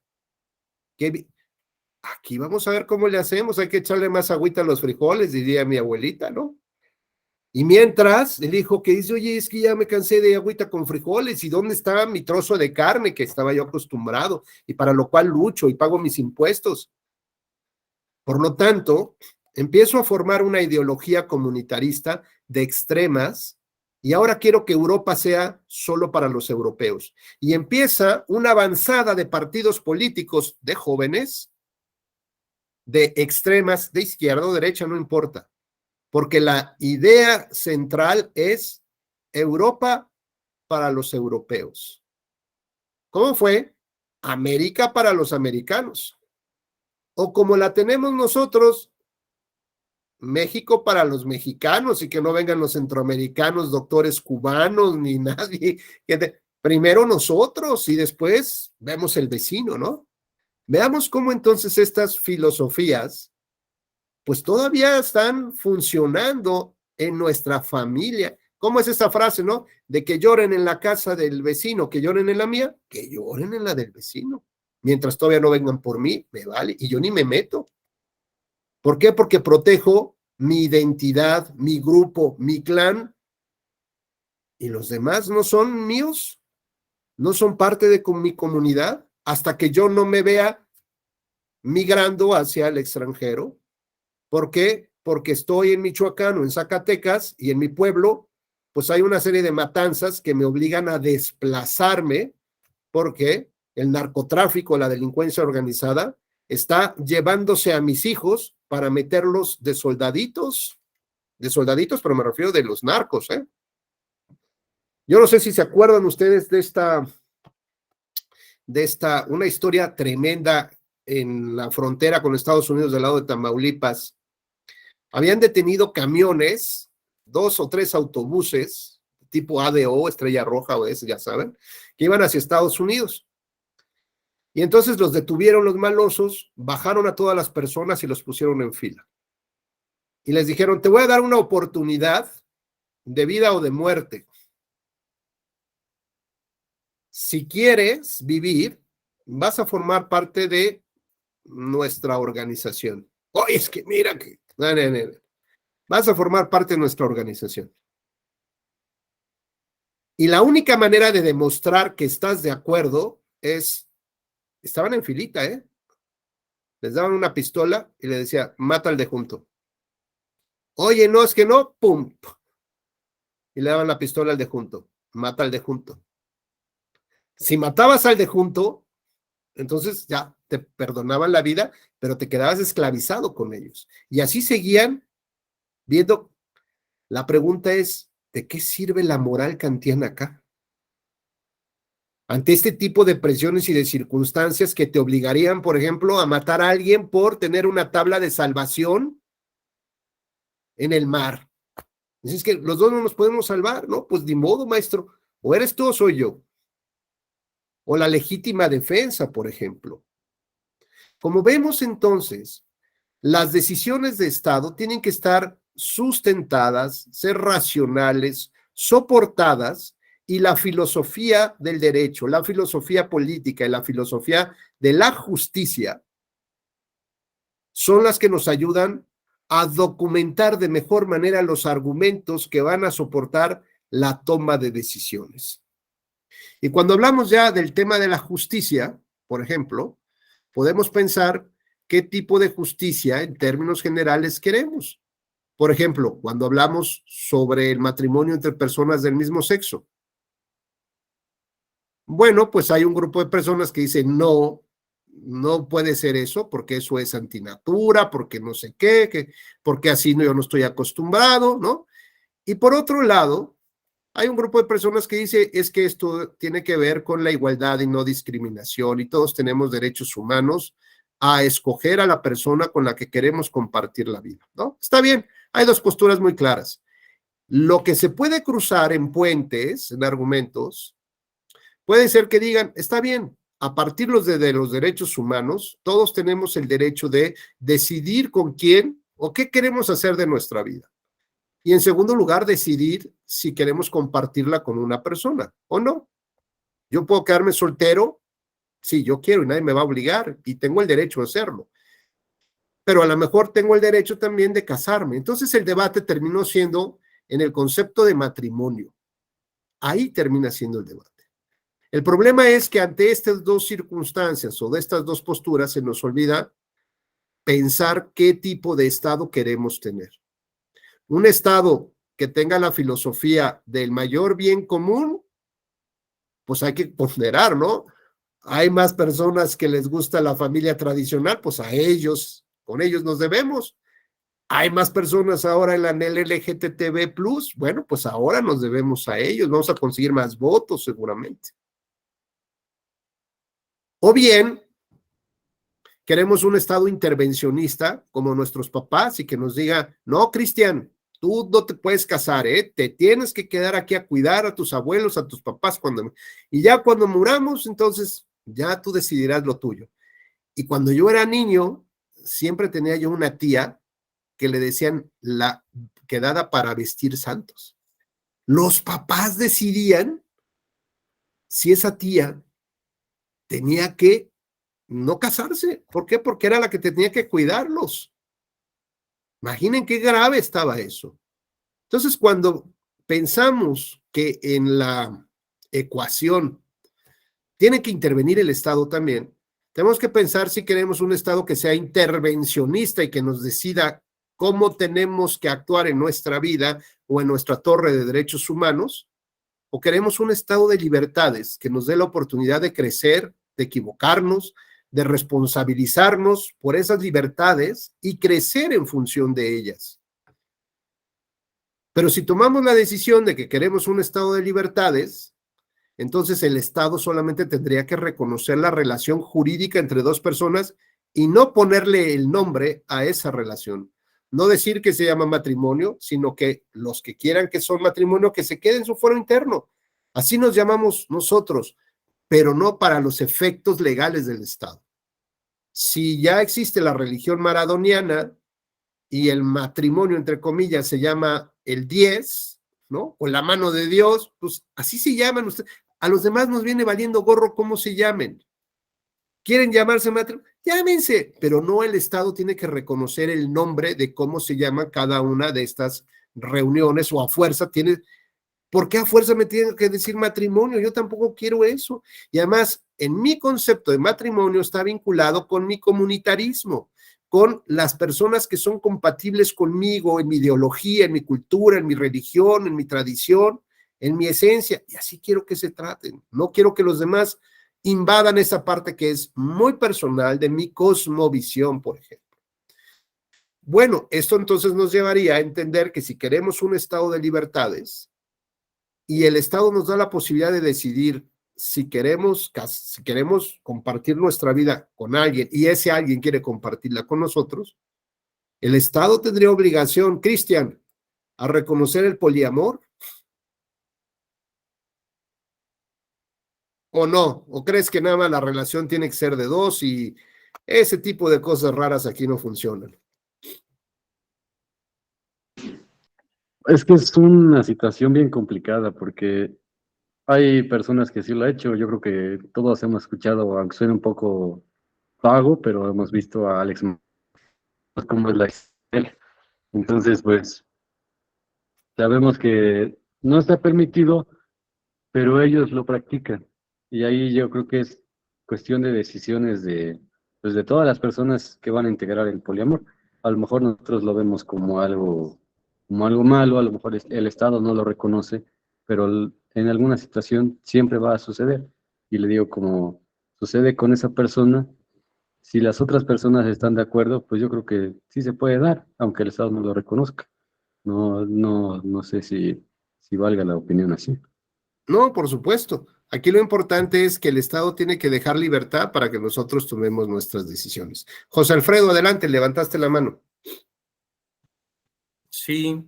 Aquí vamos a ver cómo le hacemos, hay que echarle más agüita a los frijoles, diría mi abuelita, ¿no? Y mientras, el hijo que dice, oye, es que ya me cansé de agüita con frijoles, ¿y dónde está mi trozo de carne que estaba yo acostumbrado y para lo cual lucho y pago mis impuestos? Por lo tanto, empiezo a formar una ideología comunitarista de extremas y ahora quiero que Europa sea solo para los europeos. Y empieza una avanzada de partidos políticos de jóvenes, de extremas, de izquierda o derecha, no importa, porque la idea central es Europa para los europeos. ¿Cómo fue? América para los americanos. O como la tenemos nosotros, México para los mexicanos, y que no vengan los centroamericanos, doctores cubanos, ni nadie. Primero nosotros y después vemos el vecino, ¿no? Veamos cómo entonces estas filosofías pues todavía están funcionando en nuestra familia. ¿Cómo es esta frase, no? De que lloren en la casa del vecino, que lloren en la mía, que lloren en la del vecino. Mientras todavía no vengan por mí, me vale, y yo ni me meto. ¿Por qué? Porque protejo mi identidad, mi grupo, mi clan, y los demás no son míos, no son parte de mi comunidad, hasta que yo no me vea migrando hacia el extranjero. ¿Por qué? Porque estoy en Michoacán o en Zacatecas y en mi pueblo, pues hay una serie de matanzas que me obligan a desplazarme, porque el narcotráfico, la delincuencia organizada, está llevándose a mis hijos para meterlos de soldaditos, pero me refiero de los narcos, ¿eh? Yo no sé si se acuerdan ustedes de una historia tremenda en la frontera con Estados Unidos del lado de Tamaulipas. Habían detenido camiones, 2 o 3 autobuses, tipo ADO, Estrella Roja o ese, ya saben, que iban hacia Estados Unidos. Y entonces los detuvieron los malosos, bajaron a todas las personas y los pusieron en fila. Y les dijeron, te voy a dar una oportunidad de vida o de muerte. Si quieres vivir, vas a formar parte de nuestra organización. Oye, es que mira que... No. Vas a formar parte de nuestra organización. Y la única manera de demostrar que estás de acuerdo es... Estaban en filita, ¿eh? Les daban una pistola y le decía, mata al de junto. Oye, no, es que no, pum. Y le daban la pistola al de junto. Mata al de junto. Si matabas al de junto, entonces ya te perdonaban la vida, pero te quedabas esclavizado con ellos. Y así seguían viendo. La pregunta es, ¿de qué sirve la moral kantiana acá? Ante este tipo de presiones y de circunstancias que te obligarían, por ejemplo, a matar a alguien por tener una tabla de salvación en el mar. Es que los dos no nos podemos salvar, ¿no? Pues ni modo, maestro. O eres tú o soy yo. O la legítima defensa, por ejemplo. Como vemos entonces, las decisiones de Estado tienen que estar sustentadas, ser racionales, soportadas, y la filosofía del derecho, la filosofía política y la filosofía de la justicia son las que nos ayudan a documentar de mejor manera los argumentos que van a soportar la toma de decisiones. Y cuando hablamos ya del tema de la justicia, por ejemplo, podemos pensar qué tipo de justicia en términos generales queremos. Por ejemplo, cuando hablamos sobre el matrimonio entre personas del mismo sexo. Bueno, pues hay un grupo de personas que dicen no, no puede ser eso, porque eso es antinatura, porque no sé qué, porque así yo no estoy acostumbrado, ¿no? Y por otro lado, Hay un grupo de personas que dice es que esto tiene que ver con la igualdad y no discriminación y todos tenemos derechos humanos a escoger a la persona con la que queremos compartir la vida, ¿no? Está bien, hay dos posturas muy claras. Lo que se puede cruzar en puentes, en argumentos, puede ser que digan, está bien, a partir de los derechos humanos, todos tenemos el derecho de decidir con quién o qué queremos hacer de nuestra vida. Y en segundo lugar, decidir si queremos compartirla con una persona o no. Yo puedo quedarme soltero, sí, yo quiero y nadie me va a obligar y tengo el derecho a hacerlo. Pero a lo mejor tengo el derecho también de casarme. Entonces el debate terminó siendo en el concepto de matrimonio. Ahí termina siendo el debate. El problema es que ante estas dos circunstancias o de estas dos posturas se nos olvida pensar qué tipo de Estado queremos tener. Un Estado que tenga la filosofía del mayor bien común, pues hay que ponderar, ¿no? Hay más personas que les gusta la familia tradicional, pues a ellos, con ellos nos debemos. Hay más personas ahora en la LGTB+, bueno, pues ahora nos debemos a ellos, vamos a conseguir más votos seguramente. O bien, queremos un Estado intervencionista como nuestros papás y que nos diga, no, Cristian, tú no te puedes casar, te tienes que quedar aquí a cuidar a tus abuelos, a tus papás, y ya cuando muramos, entonces ya tú decidirás lo tuyo. Y cuando yo era niño, siempre tenía yo una tía que le decían la quedada para vestir santos. Los papás decidían si esa tía tenía que no casarse. ¿Por qué? Porque era la que tenía que cuidarlos. Imaginen qué grave estaba eso. Entonces, cuando pensamos que en la ecuación tiene que intervenir el Estado también, tenemos que pensar si queremos un Estado que sea intervencionista y que nos decida cómo tenemos que actuar en nuestra vida o en nuestra torre de derechos humanos, o queremos un Estado de libertades que nos dé la oportunidad de crecer, de equivocarnos, de responsabilizarnos por esas libertades y crecer en función de ellas. Pero si tomamos la decisión de que queremos un Estado de libertades, entonces el Estado solamente tendría que reconocer la relación jurídica entre dos personas y no ponerle el nombre a esa relación. No decir que se llama matrimonio, sino que los que quieran que son matrimonio, que se queden en su fuero interno. Así nos llamamos nosotros, pero no para los efectos legales del Estado. Si ya existe la religión maradoniana y el matrimonio, entre comillas, se llama el 10, ¿no? O la mano de Dios, pues así se llaman ustedes. A los demás nos viene valiendo gorro cómo se llamen. ¿Quieren llamarse matrimonio? Llámense, pero no el Estado tiene que reconocer el nombre de cómo se llama cada una de estas reuniones o a fuerza tiene... ¿Por qué a fuerza me tienen que decir matrimonio? Yo tampoco quiero eso. Y además, en mi concepto de matrimonio está vinculado con mi comunitarismo, con las personas que son compatibles conmigo en mi ideología, en mi cultura, en mi religión, en mi tradición, en mi esencia. Y así quiero que se traten. No quiero que los demás invadan esa parte que es muy personal de mi cosmovisión, por ejemplo. Bueno, esto entonces nos llevaría a entender que si queremos un Estado de libertades, y el Estado nos da la posibilidad de decidir si queremos compartir nuestra vida con alguien y ese alguien quiere compartirla con nosotros, el Estado tendría obligación, Cristian, a reconocer el poliamor. ¿O no? ¿O crees que nada más la relación tiene que ser de dos y ese tipo de cosas raras aquí no funcionan? Es que es una situación bien complicada porque hay personas que sí lo han hecho. Yo creo que todos hemos escuchado, aunque suene un poco vago, pero hemos visto a Alex cómo es la historia. Entonces, pues, sabemos que no está permitido, pero ellos lo practican. Y ahí yo creo que es cuestión de decisiones pues de todas las personas que van a integrar el poliamor. A lo mejor nosotros lo vemos como algo malo, a lo mejor el Estado no lo reconoce, pero en alguna situación siempre va a suceder. Y le digo, como sucede con esa persona, si las otras personas están de acuerdo, pues yo creo que sí se puede dar, aunque el Estado no lo reconozca. No sé si si valga la opinión así. No, por supuesto. Aquí lo importante es que el Estado tiene que dejar libertad para que nosotros tomemos nuestras decisiones. José Alfredo, adelante, levantaste la mano. Sí,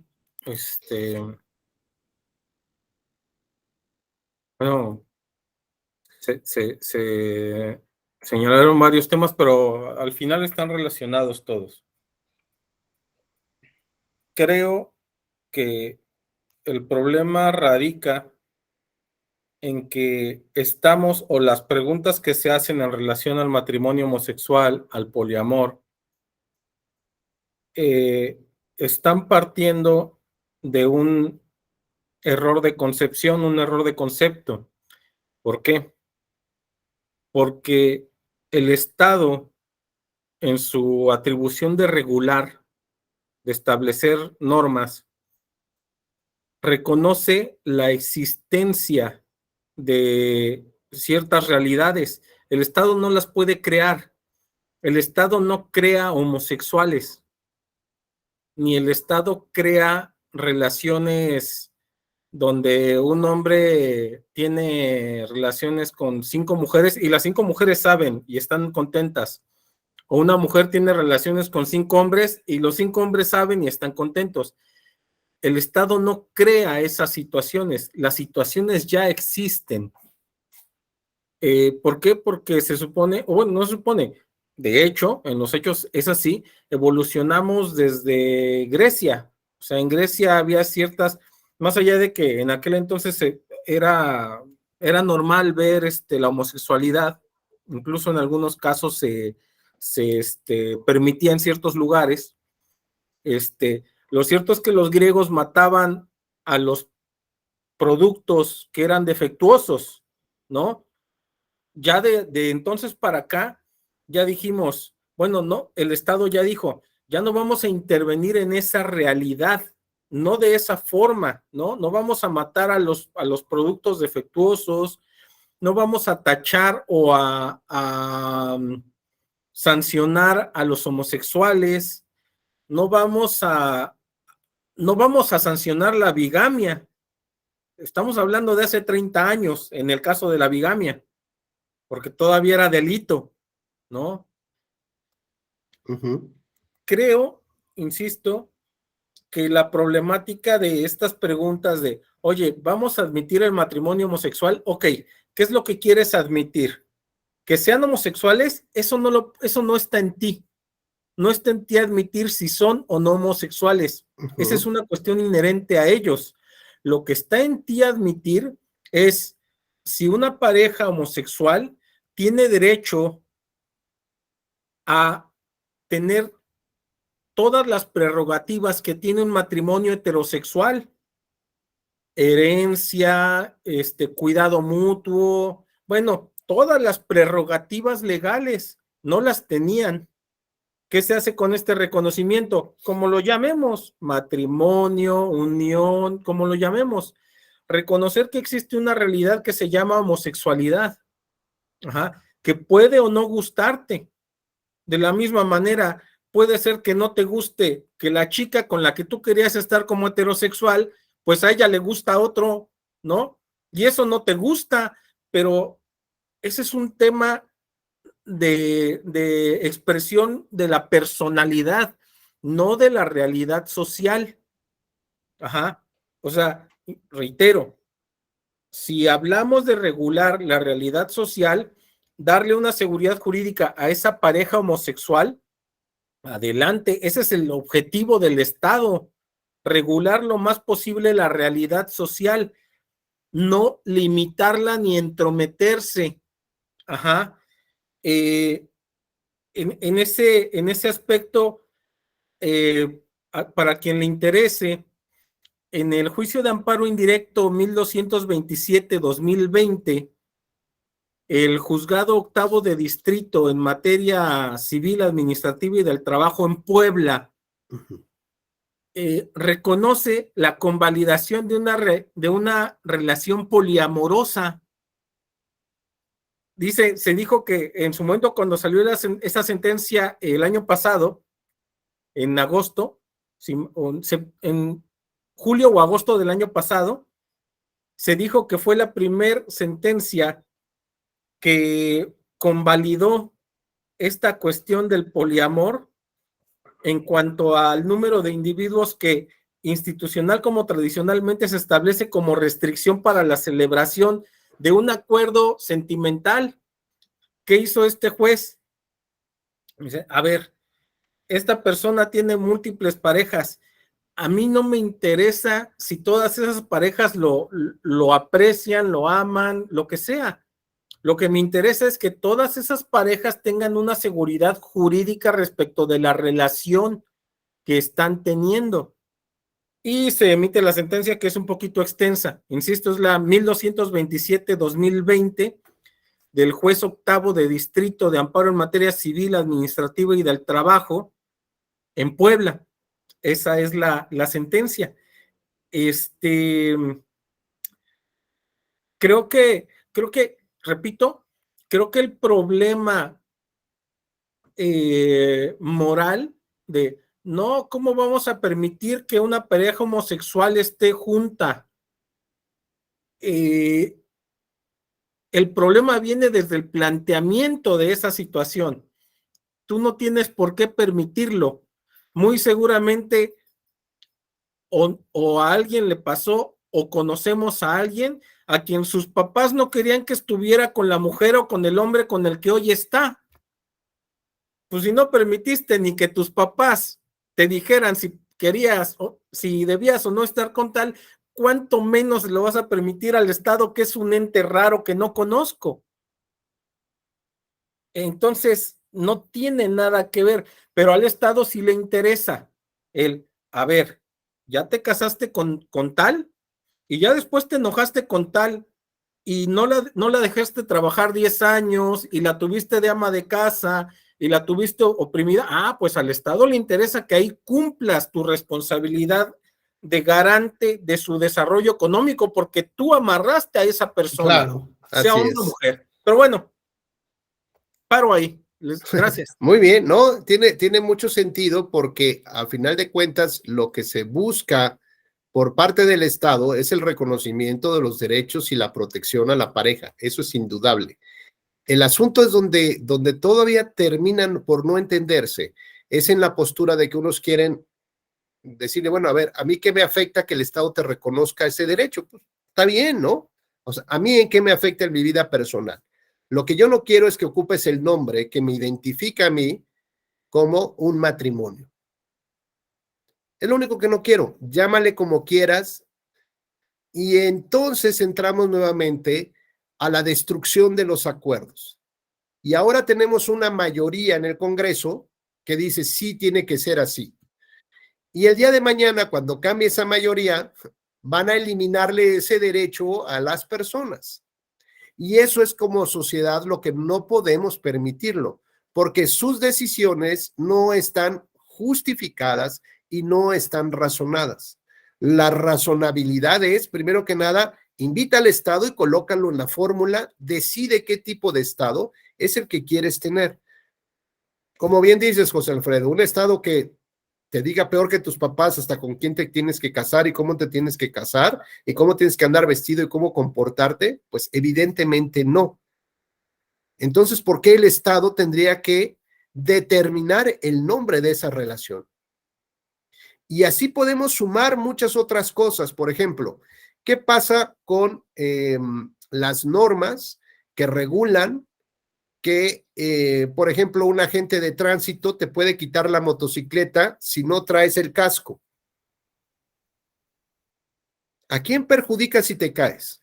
bueno, se señalaron varios temas, pero al final están relacionados todos. Creo que el problema radica en que estamos, o las preguntas que se hacen en relación al matrimonio homosexual, al poliamor, están partiendo de un error de concepción, un error de concepto. ¿Por qué? Porque el Estado, en su atribución de regular, de establecer normas, reconoce la existencia de ciertas realidades. El Estado no las puede crear. El Estado no crea homosexuales, ni el Estado crea relaciones donde un hombre tiene relaciones con 5 mujeres y las 5 mujeres saben y están contentas. O una mujer tiene relaciones con 5 hombres y los 5 hombres saben y están contentos. El Estado no crea esas situaciones. Las situaciones ya existen. ¿Por qué? Porque se supone, o bueno, no se supone, de hecho, en los hechos es así, evolucionamos desde Grecia. O sea, en Grecia había ciertas, más allá de que en aquel entonces era normal ver la homosexualidad, incluso en algunos casos se permitía en ciertos lugares. Lo cierto es que los griegos mataban a los productos que eran defectuosos, ¿no? Ya de entonces para acá, ya dijimos, bueno, no, el Estado ya dijo, ya no vamos a intervenir en esa realidad, no de esa forma, ¿no? No vamos a matar a los productos defectuosos, no vamos a tachar o a sancionar a los homosexuales, no vamos a sancionar la bigamia. Estamos hablando de hace 30 años en el caso de la bigamia, porque todavía era delito, ¿no? Creo, insisto, que la problemática de estas preguntas de, oye, ¿vamos a admitir el matrimonio homosexual? Ok, ¿qué es lo que quieres admitir? ¿Que sean homosexuales? Eso no está en ti. No está en ti admitir si son o no homosexuales. Esa es una cuestión inherente a ellos. Lo que está en ti admitir es si una pareja homosexual tiene derecho a tener todas las prerrogativas que tiene un matrimonio heterosexual, herencia, cuidado mutuo, bueno, todas las prerrogativas legales no las tenían. ¿Qué se hace con este reconocimiento? Como lo llamemos, matrimonio, unión, como lo llamemos, reconocer que existe una realidad que se llama homosexualidad, que puede o no gustarte. De la misma manera, puede ser que no te guste que la chica con la que tú querías estar como heterosexual, pues a ella le gusta otro, ¿no? Y eso no te gusta, pero ese es un tema de expresión de la personalidad, no de la realidad social. O sea, reitero, si hablamos de regular la realidad social, darle una seguridad jurídica a esa pareja homosexual, adelante, ese es el objetivo del Estado, regular lo más posible la realidad social, no limitarla ni entrometerse. En ese aspecto, para quien le interese, en el juicio de amparo indirecto 1227-2020, el juzgado octavo de distrito en materia civil, administrativa y del trabajo en Puebla reconoce la convalidación de una relación poliamorosa. Se dijo que en su momento, cuando salió esa sentencia el año pasado, en agosto, julio o agosto del año pasado, se dijo que fue la primer sentencia que convalidó esta cuestión del poliamor en cuanto al número de individuos que institucional como tradicionalmente se establece como restricción para la celebración de un acuerdo sentimental. ¿Qué hizo este juez? Dice, a ver, esta persona tiene múltiples parejas. A mí no me interesa si todas esas parejas lo aprecian, lo aman, lo que sea. Lo que me interesa es que todas esas parejas tengan una seguridad jurídica respecto de la relación que están teniendo. Y se emite la sentencia, que es un poquito extensa. Insisto, es la 1227-2020 del juez octavo de distrito de amparo en materia civil, administrativa y del trabajo en Puebla. Esa es la sentencia. Creo que, repito, creo que el problema moral de no, ¿cómo vamos a permitir que una pareja homosexual esté junta? El problema viene desde el planteamiento de esa situación. Tú no tienes por qué permitirlo. Muy seguramente o a alguien le pasó o conocemos a alguien a quien sus papás no querían que estuviera con la mujer o con el hombre con el que hoy está. Pues si no permitiste ni que tus papás te dijeran si querías o si debías o no estar con tal, ¿cuánto menos lo vas a permitir al Estado, que es un ente raro que no conozco? Entonces, no tiene nada que ver, pero al Estado sí le interesa a ver, ya te casaste con tal y ya después te enojaste con tal y no la dejaste trabajar 10 años y la tuviste de ama de casa y la tuviste oprimida. Pues al Estado le interesa que ahí cumplas tu responsabilidad de garante de su desarrollo económico, porque tú amarraste a esa persona, claro, sea hombre o mujer. Pero bueno, paro ahí. Gracias. Muy bien, ¿no? Tiene mucho sentido, porque al final de cuentas lo que se busca por parte del Estado es el reconocimiento de los derechos y la protección a la pareja. Eso es indudable. El asunto es donde todavía terminan por no entenderse, es en la postura de que unos quieren decirle, bueno, a ver, ¿a mí qué me afecta que el Estado te reconozca ese derecho? Pues está bien, ¿no? O sea, ¿a mí en qué me afecta en mi vida personal? Lo que yo no quiero es que ocupes el nombre que me identifica a mí como un matrimonio. Es lo único que no quiero. Llámale como quieras. Y entonces entramos nuevamente a la destrucción de los acuerdos. Y ahora tenemos una mayoría en el Congreso que dice sí tiene que ser así. Y el día de mañana, cuando cambie esa mayoría, van a eliminarle ese derecho a las personas. Y eso es como sociedad lo que no podemos permitirlo, porque sus decisiones no están justificadas y no están razonadas. La razonabilidad es, primero que nada, invita al Estado y colócalo en la fórmula, decide qué tipo de Estado es el que quieres tener. Como bien dices, José Alfredo, un Estado que te diga peor que tus papás hasta con quién te tienes que casar y cómo te tienes que casar y cómo tienes que andar vestido y cómo comportarte, pues evidentemente no. Entonces, ¿por qué el Estado tendría que determinar el nombre de esa relación? Y así podemos sumar muchas otras cosas. Por ejemplo, ¿qué pasa con las normas que regulan que, por ejemplo, un agente de tránsito te puede quitar la motocicleta si no traes el casco? ¿A quién perjudica si te caes?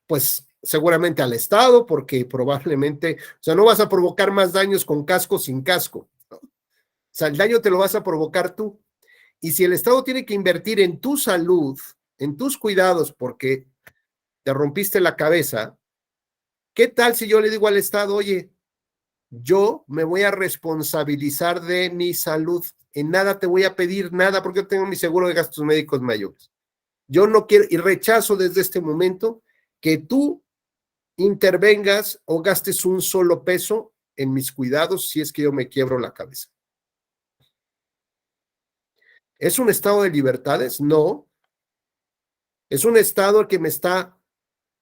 Pues seguramente al Estado, porque probablemente, o sea, no vas a provocar más daños con casco sin casco, ¿no? O sea, el daño te lo vas a provocar tú. Y si el Estado tiene que invertir en tu salud, en tus cuidados, porque te rompiste la cabeza, ¿qué tal si yo le digo al Estado, oye, yo me voy a responsabilizar de mi salud, en nada te voy a pedir nada porque yo tengo mi seguro de gastos médicos mayores? Yo no quiero y rechazo desde este momento que tú intervengas o gastes un solo peso en mis cuidados si es que yo me quiebro la cabeza. ¿Es un estado de libertades? No. Es un estado el que me está,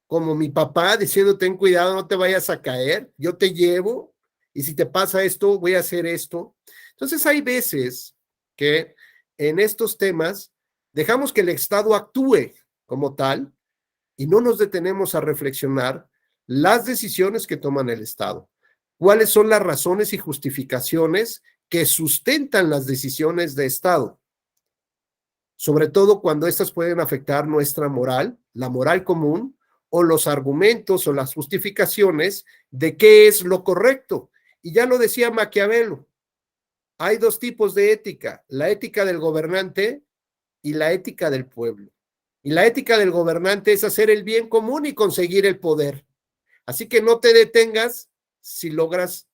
como mi papá, diciendo, ten cuidado, no te vayas a caer, yo te llevo, y si te pasa esto, voy a hacer esto. Entonces hay veces que en estos temas dejamos que el Estado actúe como tal y no nos detenemos a reflexionar las decisiones que toman el Estado. ¿Cuáles son las razones y justificaciones que sustentan las decisiones de Estado? Sobre todo cuando estas pueden afectar nuestra moral, la moral común, o los argumentos o las justificaciones de qué es lo correcto. Y ya lo decía Maquiavelo, hay dos tipos de ética, la ética del gobernante y la ética del pueblo. Y la ética del gobernante es hacer el bien común y conseguir el poder. Así que no te detengas si logras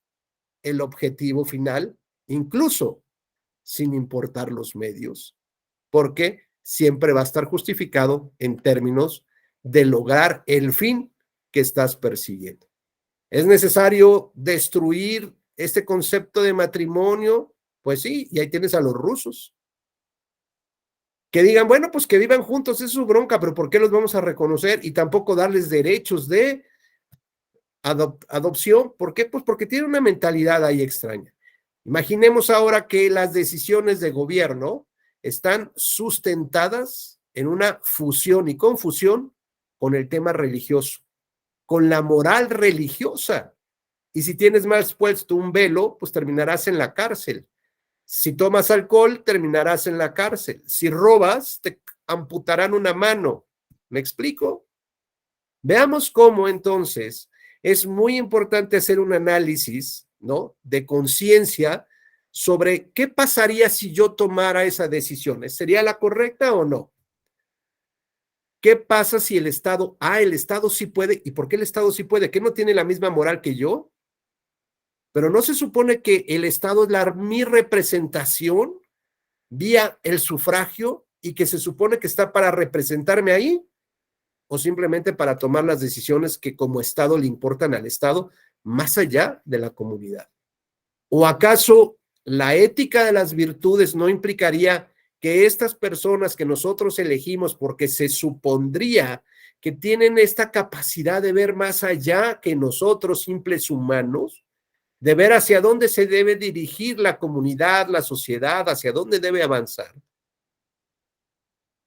el objetivo final, incluso sin importar los medios, porque siempre va a estar justificado en términos de lograr el fin que estás persiguiendo. ¿Es necesario destruir este concepto de matrimonio? Pues sí, y ahí tienes a los rusos. Que digan, bueno, pues que vivan juntos, es su bronca, pero ¿por qué los vamos a reconocer y tampoco darles derechos de adopción? ¿Por qué? Pues porque tienen una mentalidad ahí extraña. Imaginemos ahora que las decisiones de gobierno están sustentadas en una fusión y confusión con el tema religioso, con la moral religiosa. Y si tienes mal puesto un velo, pues terminarás en la cárcel. Si tomas alcohol, terminarás en la cárcel. Si robas, te amputarán una mano. ¿Me explico? Veamos cómo entonces es muy importante hacer un análisis, ¿no?, de conciencia sobre qué pasaría si yo tomara esa decisión. ¿Sería la correcta o no? ¿Qué pasa si el Estado, el Estado sí puede? ¿Y por qué el Estado sí puede? ¿Que no tiene la misma moral que yo? Pero ¿no se supone que el Estado es mi representación vía el sufragio y que se supone que está para representarme ahí? ¿O simplemente para tomar las decisiones que como Estado le importan al Estado más allá de la comunidad? ¿O acaso la ética de las virtudes no implicaría que estas personas que nosotros elegimos, porque se supondría que tienen esta capacidad de ver más allá que nosotros, simples humanos, de ver hacia dónde se debe dirigir la comunidad, la sociedad, hacia dónde debe avanzar?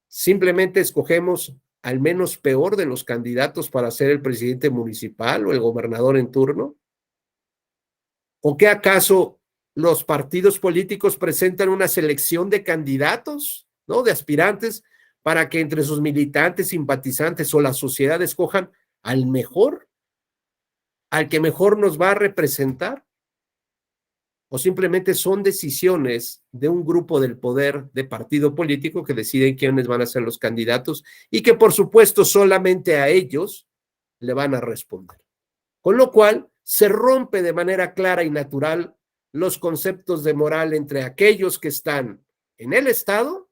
Simplemente escogemos al menos peor de los candidatos para ser el presidente municipal o el gobernador en turno. ¿O qué acaso los partidos políticos presentan una selección de candidatos, ¿no?, de aspirantes, para que entre sus militantes, simpatizantes o la sociedad escojan al mejor, al que mejor nos va a representar? ¿O simplemente son decisiones de un grupo del poder de partido político que deciden quiénes van a ser los candidatos y que por supuesto solamente a ellos le van a responder? Con lo cual se rompe de manera clara y natural los conceptos de moral entre aquellos que están en el Estado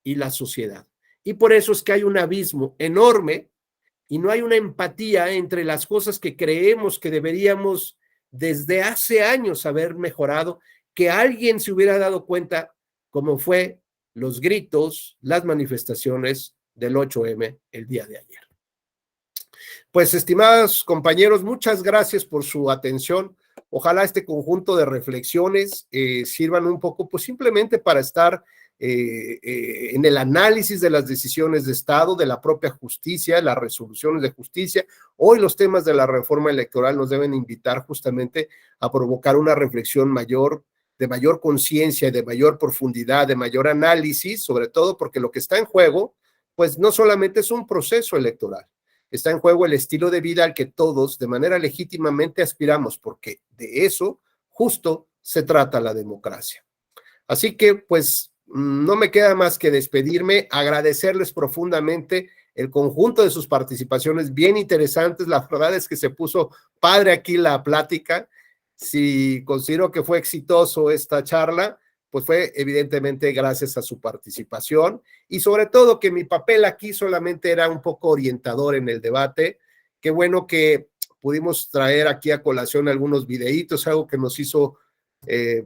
y la sociedad. Y por eso es que hay un abismo enorme y no hay una empatía entre las cosas que creemos que deberíamos desde hace años haber mejorado, que alguien se hubiera dado cuenta, como fue los gritos, las manifestaciones del 8M el día de ayer. Pues, estimados compañeros, muchas gracias por su atención. Ojalá este conjunto de reflexiones sirvan un poco, pues simplemente para estar en el análisis de las decisiones de Estado, de la propia justicia, las resoluciones de justicia. Hoy los temas de la reforma electoral nos deben invitar justamente a provocar una reflexión mayor, de mayor conciencia, de mayor profundidad, de mayor análisis, sobre todo porque lo que está en juego, pues no solamente es un proceso electoral, está en juego el estilo de vida al que todos de manera legítimamente aspiramos, porque de eso justo se trata la democracia. Así que, pues, no me queda más que despedirme, agradecerles profundamente el conjunto de sus participaciones bien interesantes. La verdad es que se puso padre aquí la plática. Si considero que fue exitoso esta charla, pues fue evidentemente gracias a su participación y sobre todo que mi papel aquí solamente era un poco orientador en el debate. Qué bueno que pudimos traer aquí a colación algunos videitos, algo que nos hizo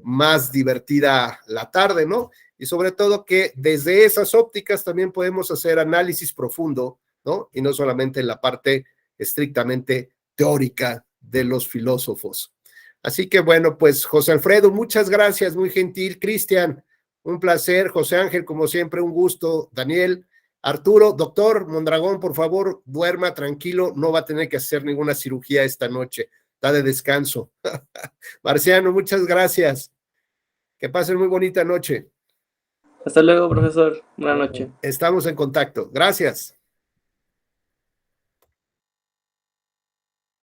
más divertida la tarde, ¿no? y sobre todo que desde esas ópticas también podemos hacer análisis profundo, ¿no? Y no solamente en la parte estrictamente teórica de los filósofos. Así que bueno, pues José Alfredo, muchas gracias, muy gentil. Cristian, un placer. José Ángel, como siempre, un gusto. Daniel, Arturo, doctor Mondragón, por favor, duerma tranquilo, no va a tener que hacer ninguna cirugía esta noche, está de descanso. Marciano, muchas gracias. Que pasen muy bonita noche. Hasta luego, profesor. Buenas noches. Estamos en contacto. Gracias.